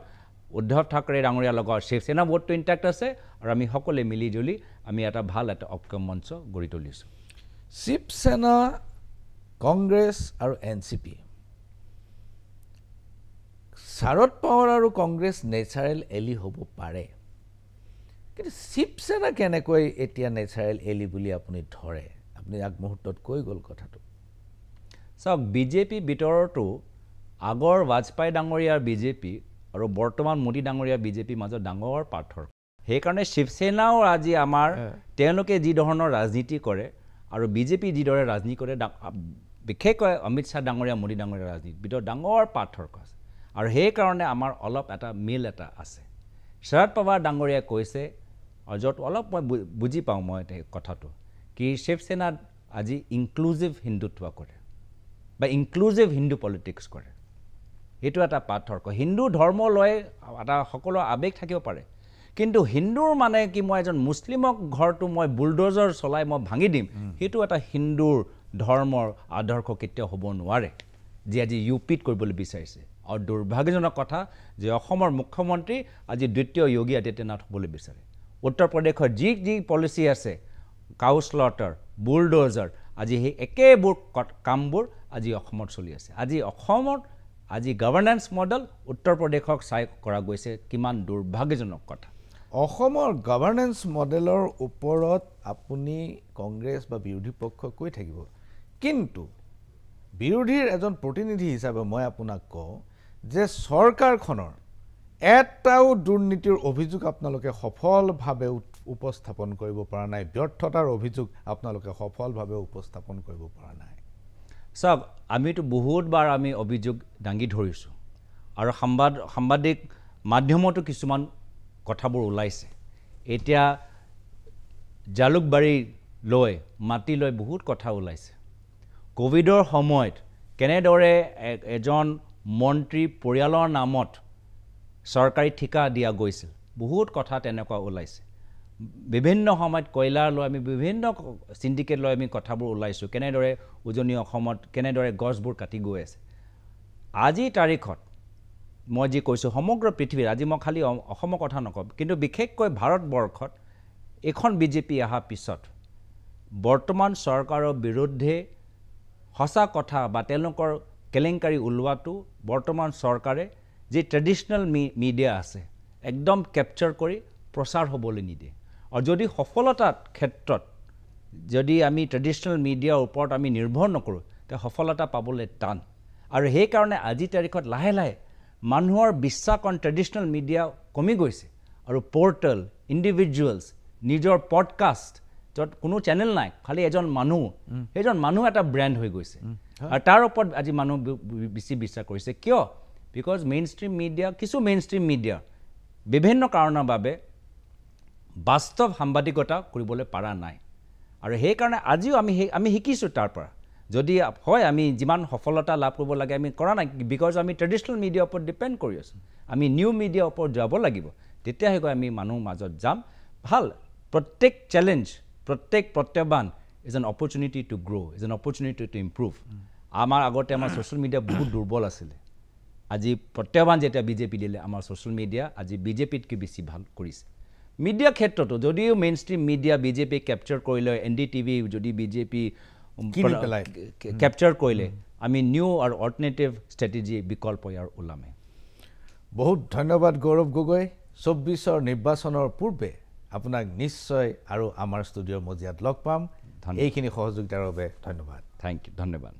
উদ্ধৱ ঠাকৰে ডাঙৰীয়াৰ লগত শিৱসেনা ভোটটো ইনটেক্ট আছে আৰু আমি সকলোৱে মিলিজুলি আমি এটা ভাল এটা ঐক্য মঞ্চ গঢ়ি তুলিছোঁ শিৱসেনা কংগ্ৰেছ আৰু এনচিপি শাৰদ পাৱাৰ আৰু কংগ্ৰেছ নেচাৰেল এলি হ'ব পাৰে কিন্তু শিৱসেনা কেনেকৈ এতিয়া নেচাৰেল এলি বুলি আপুনি ধৰে আপুনি আগমুহূৰ্তত কৈ গ'ল কথাটো চাওক বিজেপি ভিতৰতো আগৰ বাজপেয়ী ডাঙৰীয়াৰ বিজেপি আৰু বৰ্তমান মোদী ডাঙৰীয়াৰ বিজেপিৰ মাজত ডাঙৰ পাৰ্থক্য সেইকাৰণে শিৱসেনাও আজি আমাৰ তেওঁলোকে যি ধৰণৰ ৰাজনীতি কৰে আৰু বিজেপি যিদৰে ৰাজনীতি কৰে বিশেষকৈ অমিত শ্বাহ ডাঙৰীয়া মোদী ডাঙৰীয়াৰ ৰাজনীতিৰ ভিতৰত ডাঙৰ পাৰ্থক্য আছে আৰু সেইকাৰণে আমাৰ অলপ এটা মিল এটা আছে শৰদ পাৱাৰ ডাঙৰীয়াই কৈছে য'ত অলপ মই বুজি পাওঁ মই কথাটো কি শিৱসেনাত আজি ইনক্লুজিভ হিন্দুত্ব কৰে বা ইনক্লুজিভ হিন্দু পলিটিক্স কৰে এইটো এটা পাৰ্থক্য হিন্দু ধৰ্ম লৈ এটা সকলো আৱেগ থাকিব পাৰে কিন্তু হিন্দুৰ মানে কি মই এজন মুছলিমক ঘৰটো মই বুলডোজাৰ চলাই মই ভাঙি দিম সেইটো এটা হিন্দুৰ ধৰ্মৰ আদৰ্শ কেতিয়াও হ'ব নোৱাৰে যি আজি ইউপিত কৰিবলৈ বিচাৰিছে আৰু দুৰ্ভাগ্যজনক কথা যে অসমৰ মুখ্যমন্ত্ৰী আজি দ্বিতীয় যোগী আদিত্যনাথ হ'বলৈ বিচাৰে উত্তৰ প্ৰদেশৰ যি পলিচি আছে কাউ স্লটাৰ বুলডোজাৰ আজি সেই একেবোৰ কামবোৰ আজি অসমত চলি আছে আজি অসমত আজি গভৰ্নেন্স মডেল উত্তৰ প্ৰদেশক চাই কৰা গৈছে কিমান দুৰ্ভাগ্যজনক কথা অসমৰ গভৰ্নেন্স মডেলৰ ওপৰত আপুনি কংগ্ৰেছ বা বিৰোধী পক্ষ কৈ থাকিব কিন্তু বিৰোধীৰ এজন প্ৰতিনিধি হিচাপে মই আপোনাক কওঁ যে চৰকাৰখনৰ এটাও দুৰ্নীতিৰ অভিযোগ আপোনালোকে সফলভাৱে উপস্থাপন কৰিব পৰা নাই ব্যৰ্থতাৰ অভিযোগ আপোনালোকে সফলভাৱে উপস্থাপন কৰিব পৰা নাই চাওক আমিতো বহুতবাৰ আমি অভিযোগ দাঙি ধৰিছোঁ আৰু সাংবাদিক মাধ্যমতো কিছুমান কথাবোৰ ওলাইছে এতিয়া জালুকবাৰী লৈ মাটি লৈ বহুত কথা ওলাইছে কোভিডৰ সময়ত কেনেদৰে এজন মন্ত্ৰী পৰিয়ালৰ নামত চৰকাৰী ঠিকা দিয়া গৈছিল বহুত কথা তেনেকুৱা ওলাইছে বিভিন্ন সময়ত কয়লাৰ লৈ আমি বিভিন্ন সিন্ডিকেট লৈ আমি কথাবোৰ ওলাইছোঁ কেনেদৰে উজনি অসমত কেনেদৰে গছবোৰ কাটি গৈ আছে আজি তাৰিখত মই যি কৈছোঁ সমগ্ৰ পৃথিৱীৰ আজি মই খালি অসমৰ কথা নকওঁ কিন্তু বিশেষকৈ ভাৰতবৰ্ষত এখন বিজেপি অহাৰ পিছত বৰ্তমান চৰকাৰৰ বিৰুদ্ধে সঁচা কথা বা তেওঁলোকৰ কেলেংকাৰী ওলোৱাটো বৰ্তমান চৰকাৰে যি ট্ৰেডিশ্যনেল মিডিয়া আছে একদম কেপচাৰ কৰি প্ৰচাৰ হ'বলৈ নিদিয়ে আৰু যদি সফলতাৰ ক্ষেত্ৰত যদি আমি ট্ৰেডিশ্যনেল মিডিয়াৰ ওপৰত আমি নিৰ্ভৰ নকৰোঁ তে সফলতা পাবলৈ টান আৰু সেইকাৰণে আজি তাৰিখত লাহে লাহে মানুহৰ বিশ্বাস অন ট্ৰেডিশ্যনেল মিডিয়া কমি গৈছে আৰু পৰ্টেল ইণ্ডিভিজুৱেলছ নিজৰ পডকাষ্ট য'ত কোনো চেনেল নাই, খালি এজন মানুহ, সেইজন মানুহ এটা ব্ৰেণ্ড হৈ গৈছে। আৰু তাৰ ওপৰত আজি মানুহ বেছি বিশ্বাস কৰিছে। কিয়? বিকজ মেইন ষ্ট্ৰীম মিডিয়া, কিছু মেইন ষ্ট্ৰীম মিডিয়া বিভিন্ন কাৰণৰ বাবে বাস্তৱ সাংবাদিকতা কৰিবলৈ পৰা নাই। আৰু সেইকাৰণে আজিও আমি শিকিছোঁ তাৰ পৰা। যদি হয় আমি যিমান সফলতা লাভ কৰিব লাগে আমি কৰা নাই, বিকজ আমি ট্ৰেডিশ্যনেল মিডিয়াৰ ওপৰত ডিপেণ্ড কৰি আছোঁ। আমি নিউ মিডিয়াৰ ওপৰত যাব লাগিব, তেতিয়াহে গৈ আমি মানুহৰ মাজত যাম। ভাল, প্ৰত্যেক চেলেঞ্জ, প্ৰত্যেক প্ৰত্যাহ্বান is an opportunity to grow', is an opportunity to improve. আমাৰ আগতে আমাৰ ছ'চিয়েল মিডিয়া বহুত দুৰ্বল আছিলে। আজি প্ৰত্যাহ্বান যেতিয়া বিজেপি দিলে, আমাৰ ছ'চিয়েল মিডিয়া আজি বিজেপিতকৈ বেছি ভাল কৰিছে। মিডিয়া ক্ষেত্ৰতো যদিও main stream media BJP capture কৰিলে, NDTV যদি বিজেপি কেপচাৰ কৰিলে, আমি নিউ আৰু অল্টাৰনেটিভ ষ্ট্ৰেটেজি বিকল্প ইয়াৰ ওলামে। বহুত ধন্যবাদ গৌৰৱ গগৈ। 24ৰ নিৰ্বাচনৰ পূৰ্বে আপোনাক নিশ্চয় আৰু আমাৰ ষ্টুডিঅ'ৰ মজিয়াত লগ পাম। এইখিনি সহযোগিতাৰ বাবে ধন্যবাদ। থেংক ইউ, ধন্যবাদ।